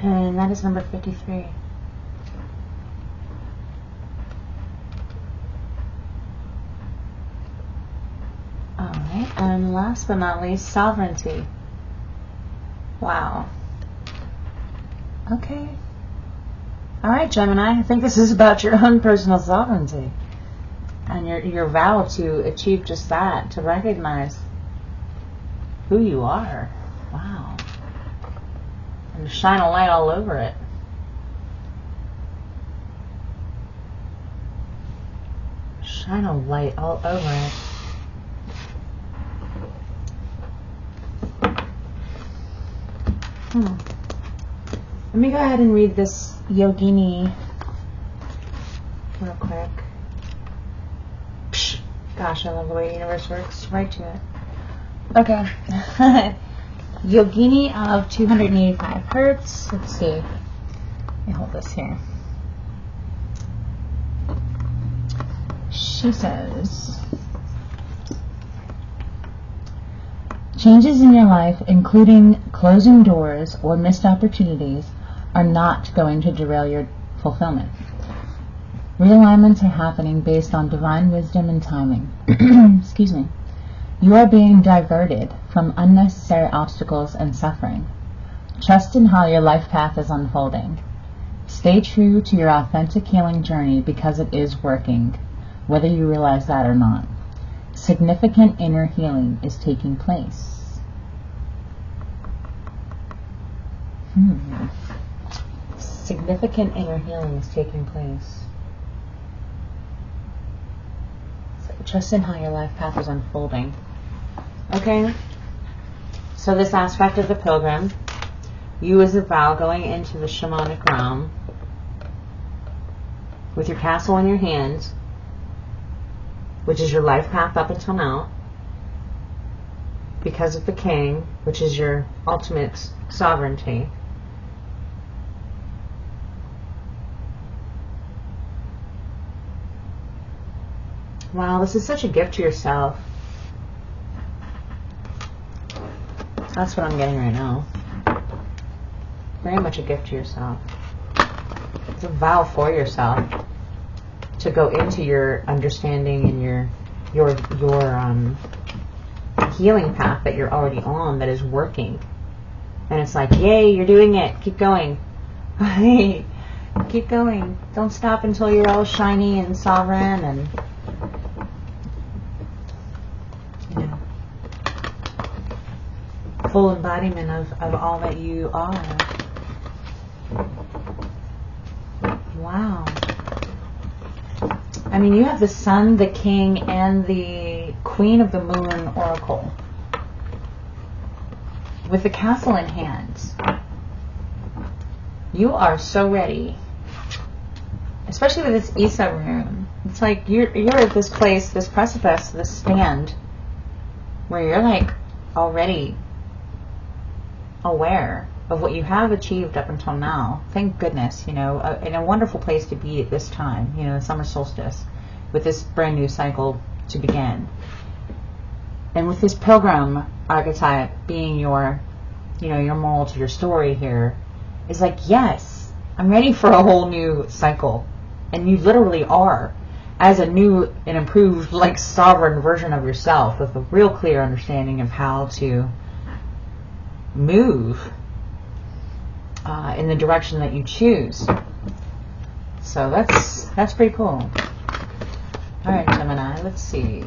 And that is number 53. Alright, and last but not least, sovereignty. Wow. Okay. Alright, Gemini, I think this is about your own personal sovereignty. And your vow to achieve just that, to recognize who you are. Wow. And shine a light all over it. Shine a light all over it. Let me go ahead and read this Yogini real quick. Psh, gosh, I love the way the universe works. Right to it. Okay. Yogini of 285 hertz. Let's see. Let me hold this here. She says, changes in your life, including closing doors or missed opportunities, are not going to derail your fulfillment. Realignments are happening based on divine wisdom and timing. Excuse me. You are being diverted from unnecessary obstacles and suffering. Trust in how your life path is unfolding. Stay true to your authentic healing journey because it is working, whether you realize that or not. Significant inner healing is taking place. Significant inner healing is taking place. So trust in how your life path is unfolding. Okay, so this aspect of the pilgrim, you as a vow going into the shamanic realm with your castle in your hands, which is your life path up until now, because of the king, which is your ultimate sovereignty. Wow, this is such a gift to yourself. That's what I'm getting right now. Very much a gift to yourself. It's a vow for yourself to go into your understanding and your healing path that you're already on, that is working. And it's like, yay, you're doing it. Keep going. Keep going. Don't stop until you're all shiny and sovereign and full embodiment of all that you are. Wow. I mean, you have the sun, the king, and the queen of the moon oracle with the castle in hand. You are so ready, especially with this Isa rune. It's like you're at this place, this precipice, this stand where you're like already aware of what you have achieved up until now. Thank goodness, in a wonderful place to be at this time, the summer solstice, with this brand new cycle to begin. And with this pilgrim archetype being your moral to your story here, is like, yes, I'm ready for a whole new cycle. And you literally are, as a new and improved, like, sovereign version of yourself, with a real clear understanding of how to move in the direction that you choose. So that's pretty cool. Alright, Gemini, let's see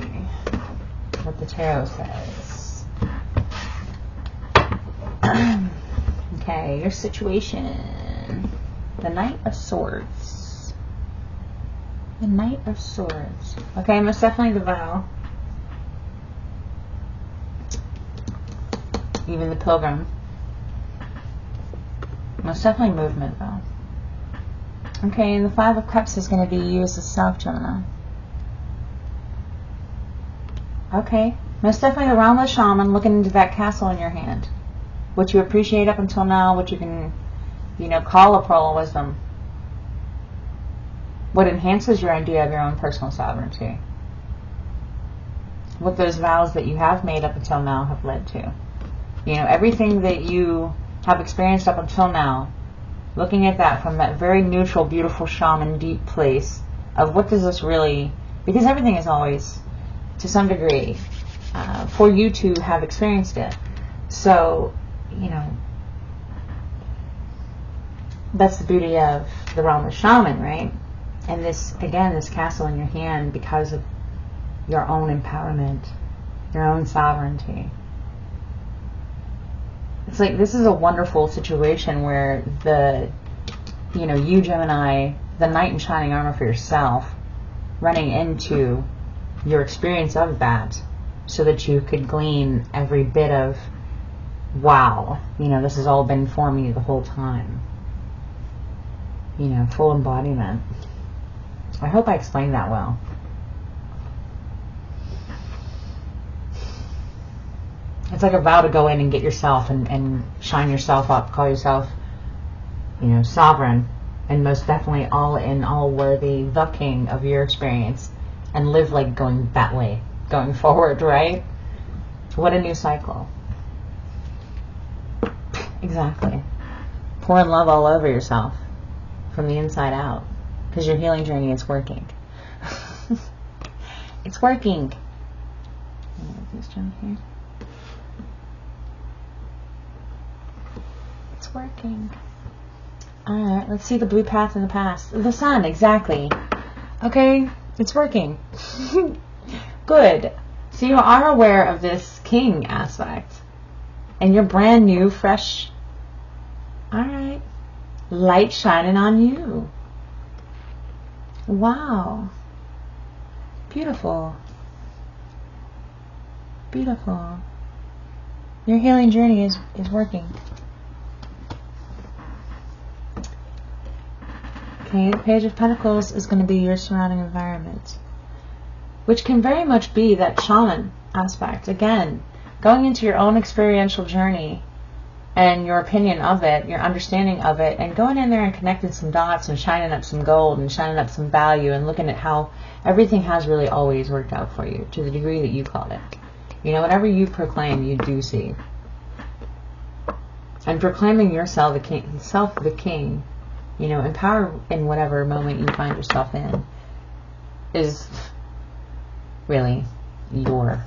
what the tarot says. Okay, your situation. The Knight of Swords. The Knight of Swords. Okay, most definitely the vow. Even the pilgrim. Most definitely movement, though. Okay, and the Five of Cups is going to be you as a self, Gemini. Okay, most definitely the realm of the shaman, looking into that castle in your hand. What you appreciate up until now, what you can, call a pearl of wisdom. What enhances your idea of your own personal sovereignty. What those vows that you have made up until now have led to. Everything that you have experienced up until now looking at that from that very neutral, beautiful shaman deep place of what does this really, because everything is always, to some degree, for you to have experienced it. So, you know, that's the beauty of the realm of shaman, right? And this, again, this castle in your hand because of your own empowerment, your own sovereignty. It's like, this is a wonderful situation where the, you know, you, Gemini, the knight in shining armor for yourself, running into your experience of that so that you could glean every bit of, wow, you know, this has all been for me the whole time. You know, full embodiment. I hope I explained that well. It's like a vow to go in and get yourself and shine yourself up, call yourself, you know, sovereign, and most definitely all in, all worthy, the king of your experience, and live like going that way, going forward, right? What a new cycle. Exactly. Pouring love all over yourself from the inside out, because your healing journey is working. It's working. This gem here. It's working. Alright, let's see the blue path in the past. The sun, exactly. Okay, it's working. Good. So you are aware of this king aspect. And you're brand new, fresh. Alright. Light shining on you. Wow. Beautiful. Beautiful. Your healing journey is working. Okay, the Page of Pentacles is going to be your surrounding environment, which can very much be that shaman aspect. Again, going into your own experiential journey and your opinion of it, your understanding of it, and going in there and connecting some dots and shining up some gold and shining up some value and looking at how everything has really always worked out for you to the degree that you called it. You know, whatever you proclaim, you do see. And proclaiming yourself the king, you know, empower in whatever moment you find yourself in is really your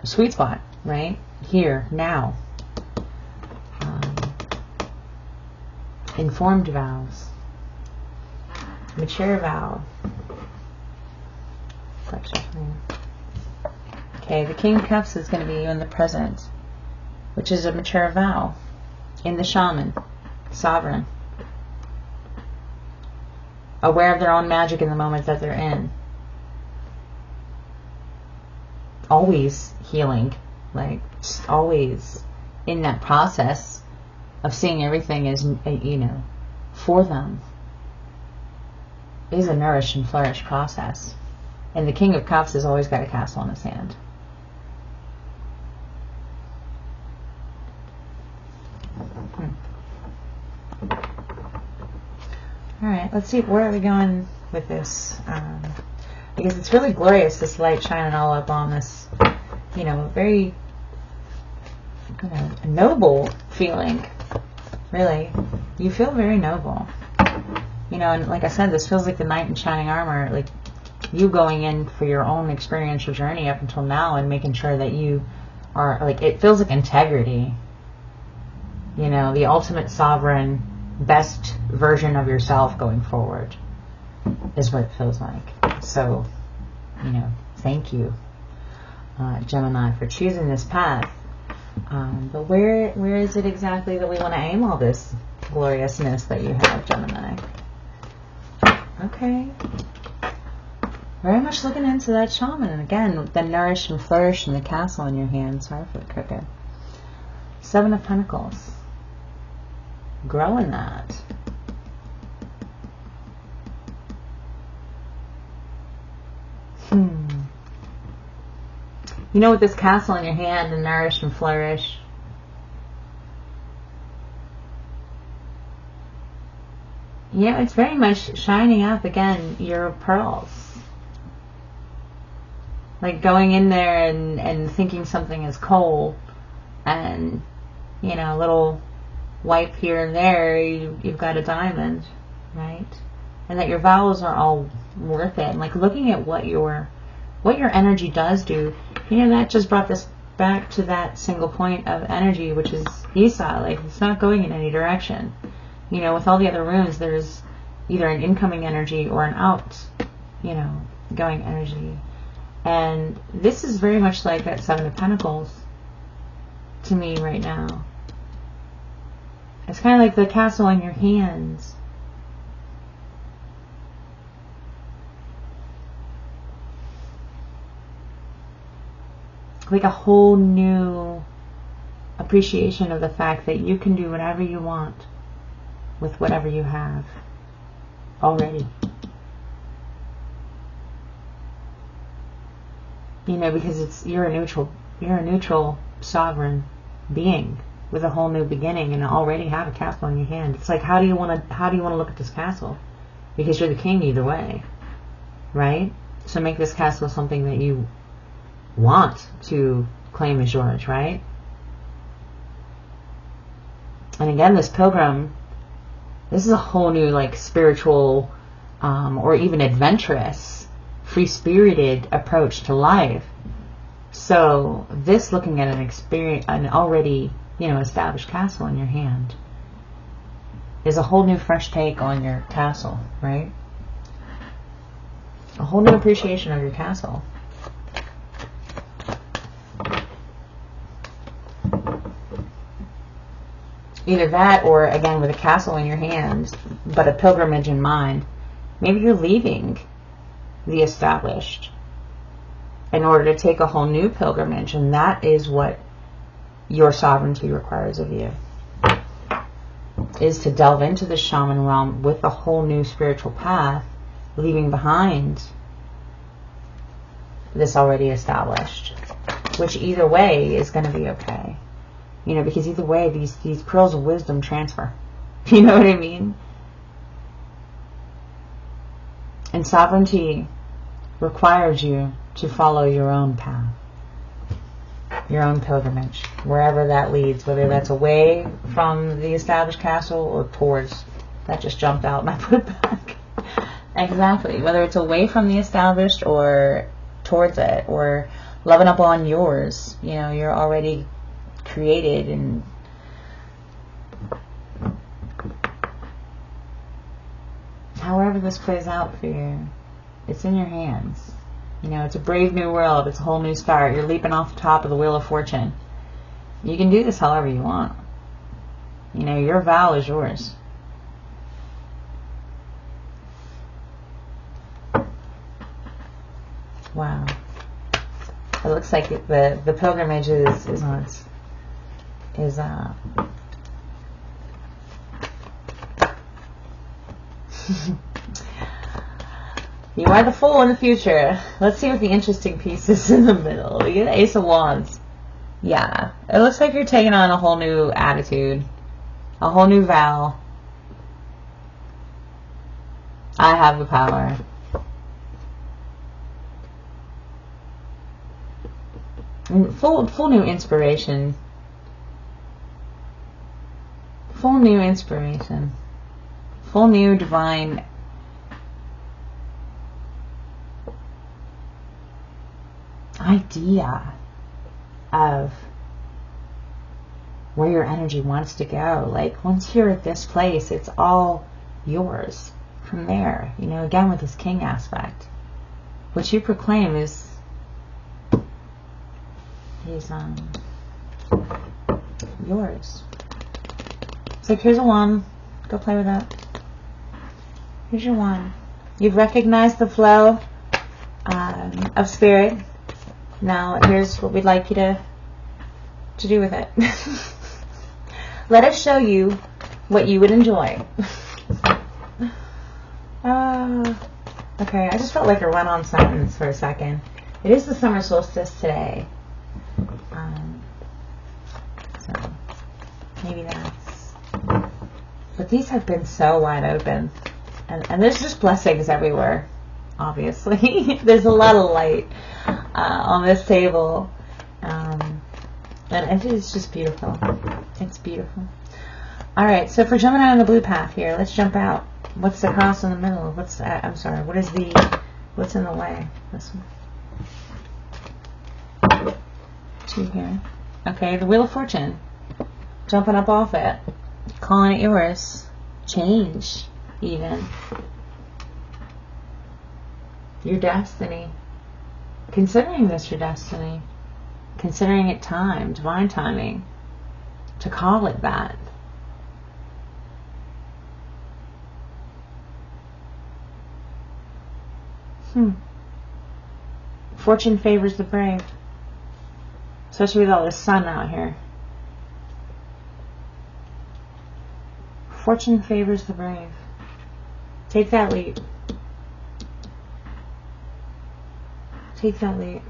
sweet spot, right? Here, now. Informed vows. Mature vow. Okay, the King of Cups is going to be you in the present, which is a mature vow. In the shaman, sovereign. Aware of their own magic in the moment that they're in. Always healing, like always in that process of seeing everything as, you know, for them, is a nourish and flourish process. And the King of Cups has always got a castle in his hand. Alright, let's see, where are we going with this? Because it's really glorious, this light shining all up on this, you know, very, you know, noble feeling. Really. You feel very noble. You know, and like I said, this feels like the knight in shining armor, like you going in for your own experiential journey up until now and making sure that you are, like, it feels like integrity. You know, the ultimate sovereign, best version of yourself going forward is what it feels like. So, you know, thank you, Gemini, for choosing this path. But where is it exactly that we want to aim all this gloriousness that you have, Gemini? Okay. Very much looking into that shaman. And again, the nourish and flourish and the castle in your hand. Sorry for the crooked. Seven of Pentacles. Grow in that. You know, with this castle in your hand and nourish and flourish, yeah, it's very much shining up again your pearls. Like going in there and thinking something is coal and, you know, a little wipe here and there, you've got a diamond, right? And that your vows are all worth it. And like looking at what your energy does do, you know, that just brought this back to that single point of energy, which is Esau. Like, it's not going in any direction. You know, with all the other runes, there's either an incoming energy or an out, you know, going energy. And this is very much like that Seven of Pentacles to me right now. It's kind of like the castle in your hands. Like a whole new appreciation of the fact that you can do whatever you want with whatever you have already. You know, because you're a neutral sovereign being with a whole new beginning, and already have a castle in your hand. It's like, how do you want to look at this castle? Because you're the king either way, right? So make this castle something that you want to claim as yours, right? And again, this pilgrim, this is a whole new, like, spiritual or even adventurous, free-spirited approach to life. So this, looking at an already, you know, established castle in your hand, is a whole new fresh take on your castle, right? A whole new appreciation of your castle. Either that, or again, with a castle in your hands, but a pilgrimage in mind. Maybe you're leaving the established in order to take a whole new pilgrimage, and that is what your sovereignty requires of you, is to delve into the shaman realm with a whole new spiritual path, leaving behind this already established, which either way is going to be okay. You know, because either way, these pearls of wisdom transfer. You know what I mean? And sovereignty requires you to follow your own path, your own pilgrimage, wherever that leads, whether that's away from the established castle or towards. That just jumped out and I put it back. Exactly. Whether it's away from the established or towards it, or loving up on yours. You know, you're already created, and however this plays out for you, it's in your hands. You know, it's a brave new world. It's a whole new start. You're leaping off the top of the Wheel of Fortune. You can do this however you want. You know, your vow is yours. Wow. It looks like the pilgrimage is on its you are the fool in the future. Let's see what the interesting piece is in the middle. You get the Ace of Wands. Yeah. It looks like you're taking on a whole new attitude. A whole new vow. I have the power. Full new inspiration. Full new inspiration. Full new divine idea of where your energy wants to go. Like, once you're at this place, it's all yours from there. You know, again with this king aspect. What you proclaim is yours. It's like, here's a wand. Go play with that. Here's your wand. You've recognized the flow of spirit. Now here's what we'd like you to do with it. Let us show you what you would enjoy. Okay, I just felt like a run-on sentence for a second. It is the summer solstice today. So maybe that's... But these have been so wide open. And there's just blessings everywhere, obviously. There's a lot of light on this table. And it's just beautiful. It's beautiful. Alright, so for Gemini on the blue path here, let's jump out. What's the cross in the middle? I'm sorry, what's in the way? This one. 2 here. Okay, the Wheel of Fortune. Jumping up off it. Calling it yours. Change, even. Your destiny. Considering this your destiny. Considering it time, divine timing. To call it that. Fortune favors the brave. Especially with all this sun out here. Fortune favors the brave. Take that leap. Take that leap.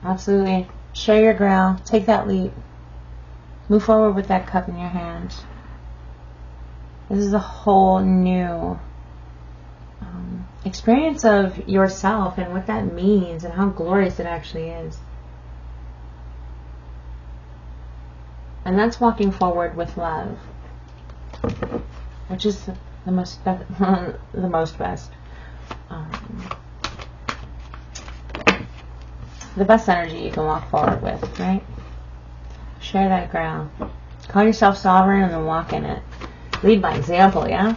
Absolutely. Show your ground. Take that leap. Move forward with that cup in your hand. This is a whole new experience of yourself and what that means and how glorious it actually is. And that's walking forward with love, which is the most best. The best energy you can walk forward with, right? Share that ground. Call yourself sovereign and then walk in it. Lead by example, yeah?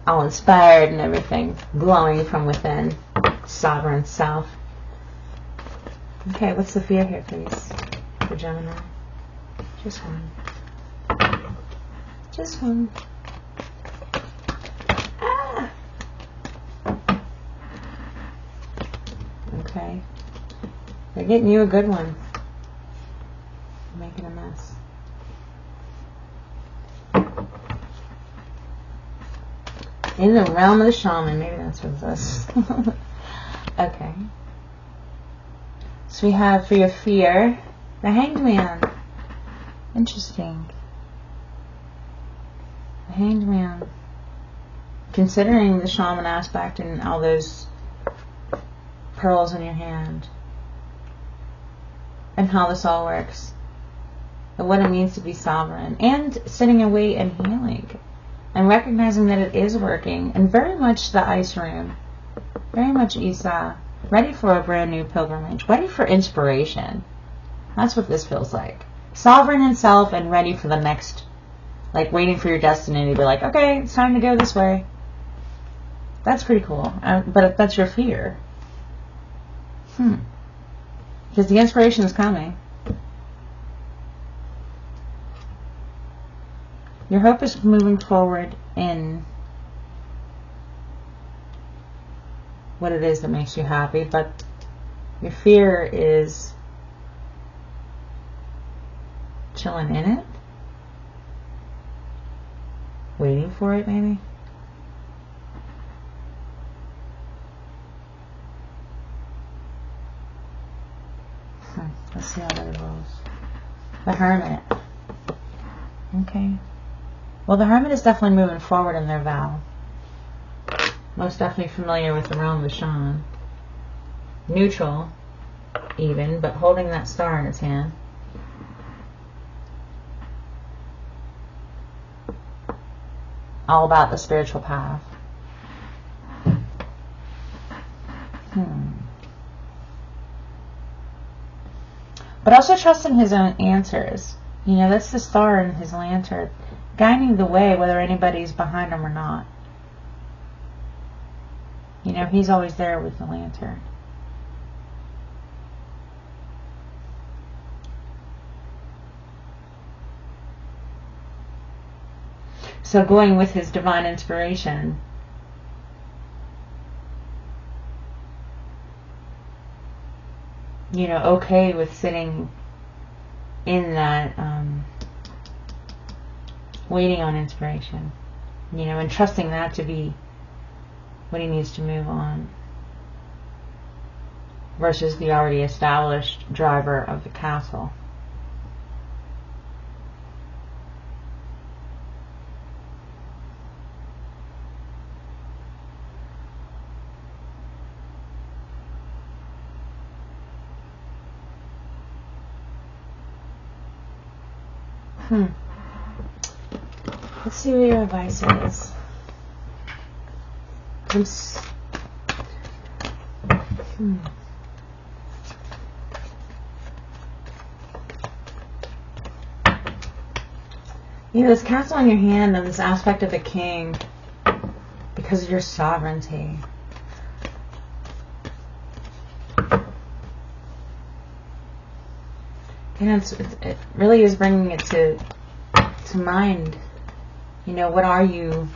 All inspired and everything, glowing from within, sovereign self. Okay, what's the fear here, please, for Gemini? Just one. Just one. Ah! Okay. They're getting you a good one. Making a mess. In the realm of the shaman. Maybe that's what this is. Okay. So we have for your fear, the Hanged Man. Interesting. The Hanged Man. Considering the shaman aspect and all those pearls in your hand. And how this all works. And what it means to be sovereign. And sitting in wait and healing. And recognizing that it is working. And very much the ice room. Very much Isa. Ready for a brand new pilgrimage. Ready for inspiration. That's what this feels like. Sovereign in self and ready for the next. Like waiting for your destiny to be like, okay, it's time to go this way. That's pretty cool. But that's your fear. Because the inspiration is coming. Your hope is moving forward in what it is that makes you happy, but your fear is chilling in it, waiting for it maybe. Let's see how that rolls. The Hermit. Okay. Well, the Hermit is definitely moving forward in their vow. Most definitely familiar with the realm of the shaman. Neutral, even, but holding that star in his hand. All about the spiritual path. But also trusting his own answers. You know, that's the star in his lantern. Guiding the way, whether anybody's behind him or not. You know, he's always there with the lantern. So going with his divine inspiration. You know, okay with sitting in that, waiting on inspiration. You know, and trusting that to be what he needs to move on. Versus the already established driver of the castle. Let's see what your advice is. You know, this castle in your hand and this aspect of the king, because of your sovereignty. And it really is bringing it to mind. You know, what are you,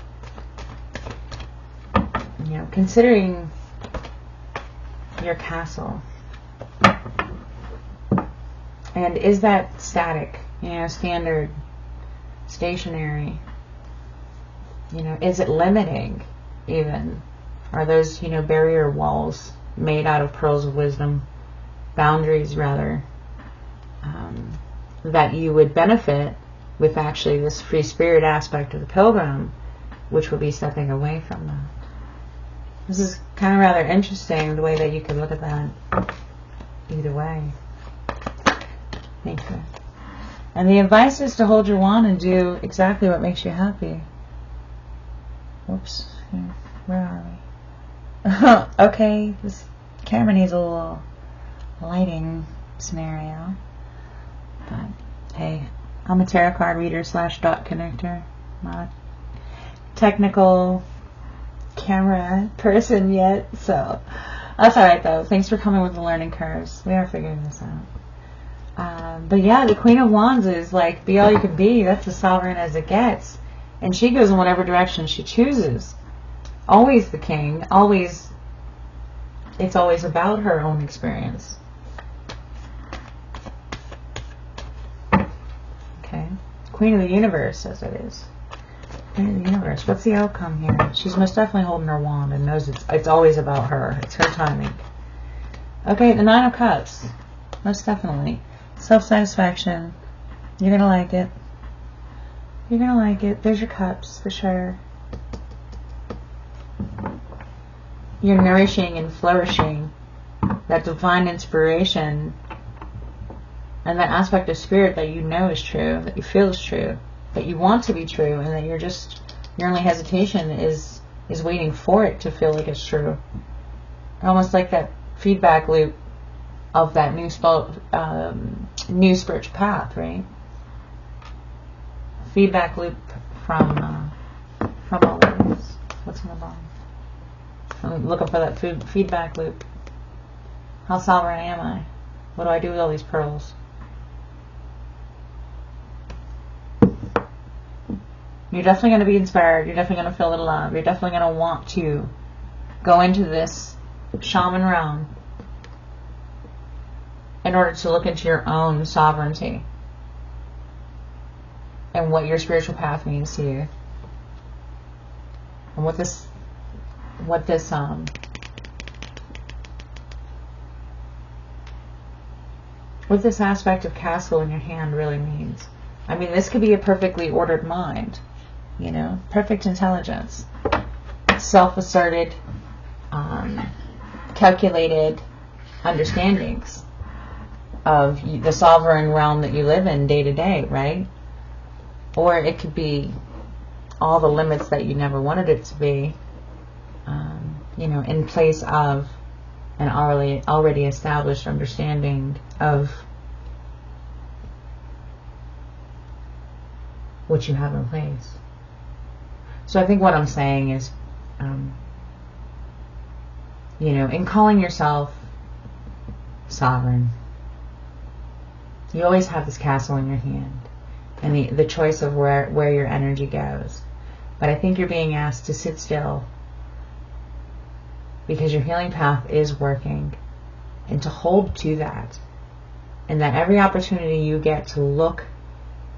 considering your castle? And is that static, standard, stationary? Is it limiting even? Are those, barrier walls made out of pearls of wisdom, boundaries rather, that you would benefit with actually this free spirit aspect of the pilgrim, which would be stepping away from that? This is kind of rather interesting, the way that you could look at that either way. Thank you. And the advice is to hold your wand and do exactly what makes you happy. Whoops. Where are we? Okay, this camera needs a little lighting scenario. But hey, I'm a tarot card reader / dot connector. Not a technical camera person yet, so that's alright though. Thanks for coming with the learning curves. We are figuring this out. But yeah, the Queen of Wands is like, be all you can be. That's as sovereign as it gets. And she goes in whatever direction she chooses. Always the king. Always, it's always about her own experience. Okay. Queen of the Universe says it is. Queen of the Universe. What's the outcome here? She's most definitely holding her wand and knows it's always about her. It's her timing. Okay, the Nine of Cups. Most definitely. Self-satisfaction. You're gonna like it. You're gonna like it. There's your cups for sure. You're nourishing and flourishing that divine inspiration and that aspect of spirit that you know is true, that you feel is true, that you want to be true, and that your only hesitation is waiting for it to feel like it's true. Almost like that feedback loop of that new spiritual path, right? Feedback loop from all of this. What's in the bottom? I'm looking for that feedback loop. How sovereign am I? What do I do with all these pearls? You're definitely going to be inspired. You're definitely going to feel the love. You're definitely going to want to go into this shaman realm in order to look into your own sovereignty and what your spiritual path means to you, and what this aspect of castle in your hand really means. I mean, this could be a perfectly ordered mind, perfect intelligence, self-asserted, calculated understandings of the sovereign realm that you live in day to day, right? Or it could be all the limits that you never wanted it to be, in place of an already established understanding of what you have in place. So I think what I'm saying is, in calling yourself sovereign, you always have this castle in your hand and the choice of where your energy goes. But I think you're being asked to sit still because your healing path is working, and to hold to that, and that every opportunity you get to look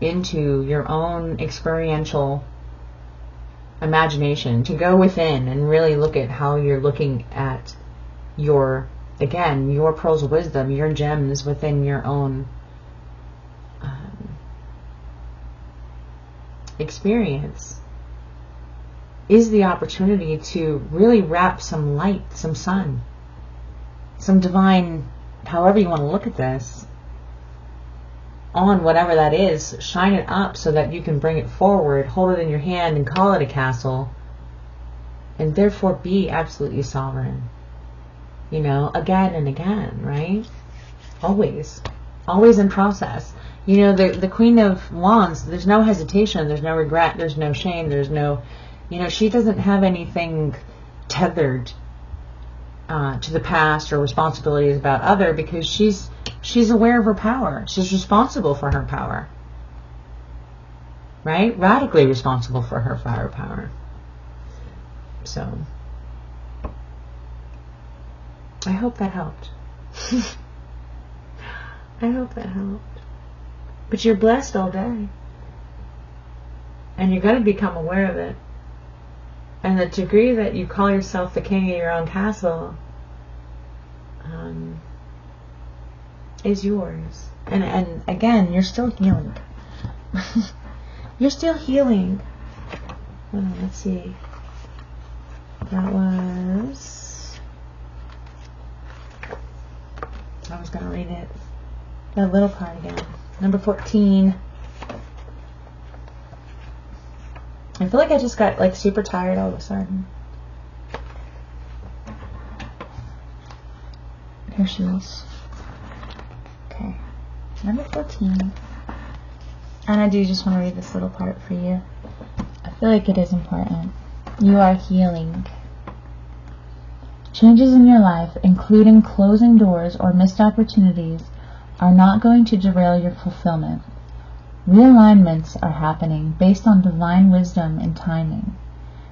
into your own experiential imagination, to go within and really look at how you're looking at your pearls of wisdom, your gems within your own experience, is the opportunity to really wrap some light, some sun, some divine, however you want to look at this, on whatever that is, shine it up so that you can bring it forward, hold it in your hand and call it a castle, and therefore be absolutely sovereign. You know, again and again, right? Always in process. You know, the Queen of Wands, there's no hesitation, there's no regret, there's no shame, there's no, you know, she doesn't have anything tethered to the past or responsibilities about other, because she's aware of her power. She's responsible for her power. Right? Radically responsible for her firepower. So, I hope that helped. I hope that helped. But you're blessed all day. And you're going to become aware of it. And the degree that you call yourself the king of your own castle is yours. And again, you're still healing. You're still healing. Hold on, let's see. That was... I was going to read it. That little part again. Number 14. I feel like I just got like super tired all of a sudden. Here she is. Okay. Number 14. And I do just want to read this little part for you. I feel like it is important. You are healing. Changes in your life, including closing doors or missed opportunities, are not going to derail your fulfillment. Realignments are happening based on divine wisdom and timing.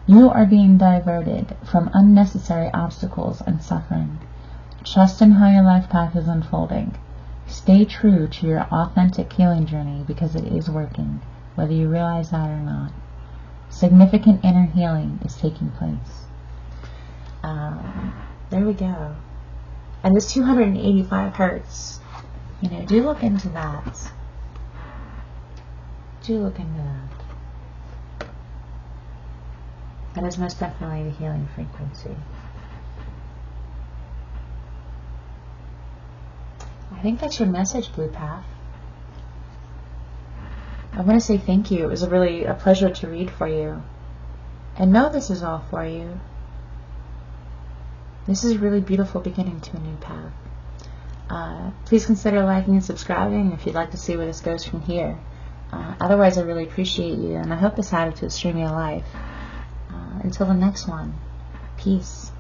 You are being diverted from unnecessary obstacles and suffering. Trust in how your life path is unfolding. Stay true to your authentic healing journey, because it is working, whether you realize that or not. Significant inner healing is taking place. There we go. And this 285 hertz, you know, do look into that. Do look into that. That is most definitely the healing frequency. I think that's your message, Blue Path. I want to say thank you. It was really a pleasure to read for you. And know this is all for you. This is a really beautiful beginning to a new path. Please consider liking and subscribing if you'd like to see where this goes from here. Otherwise, I really appreciate you, and I hope this added to a stream of your life. Until the next one, peace.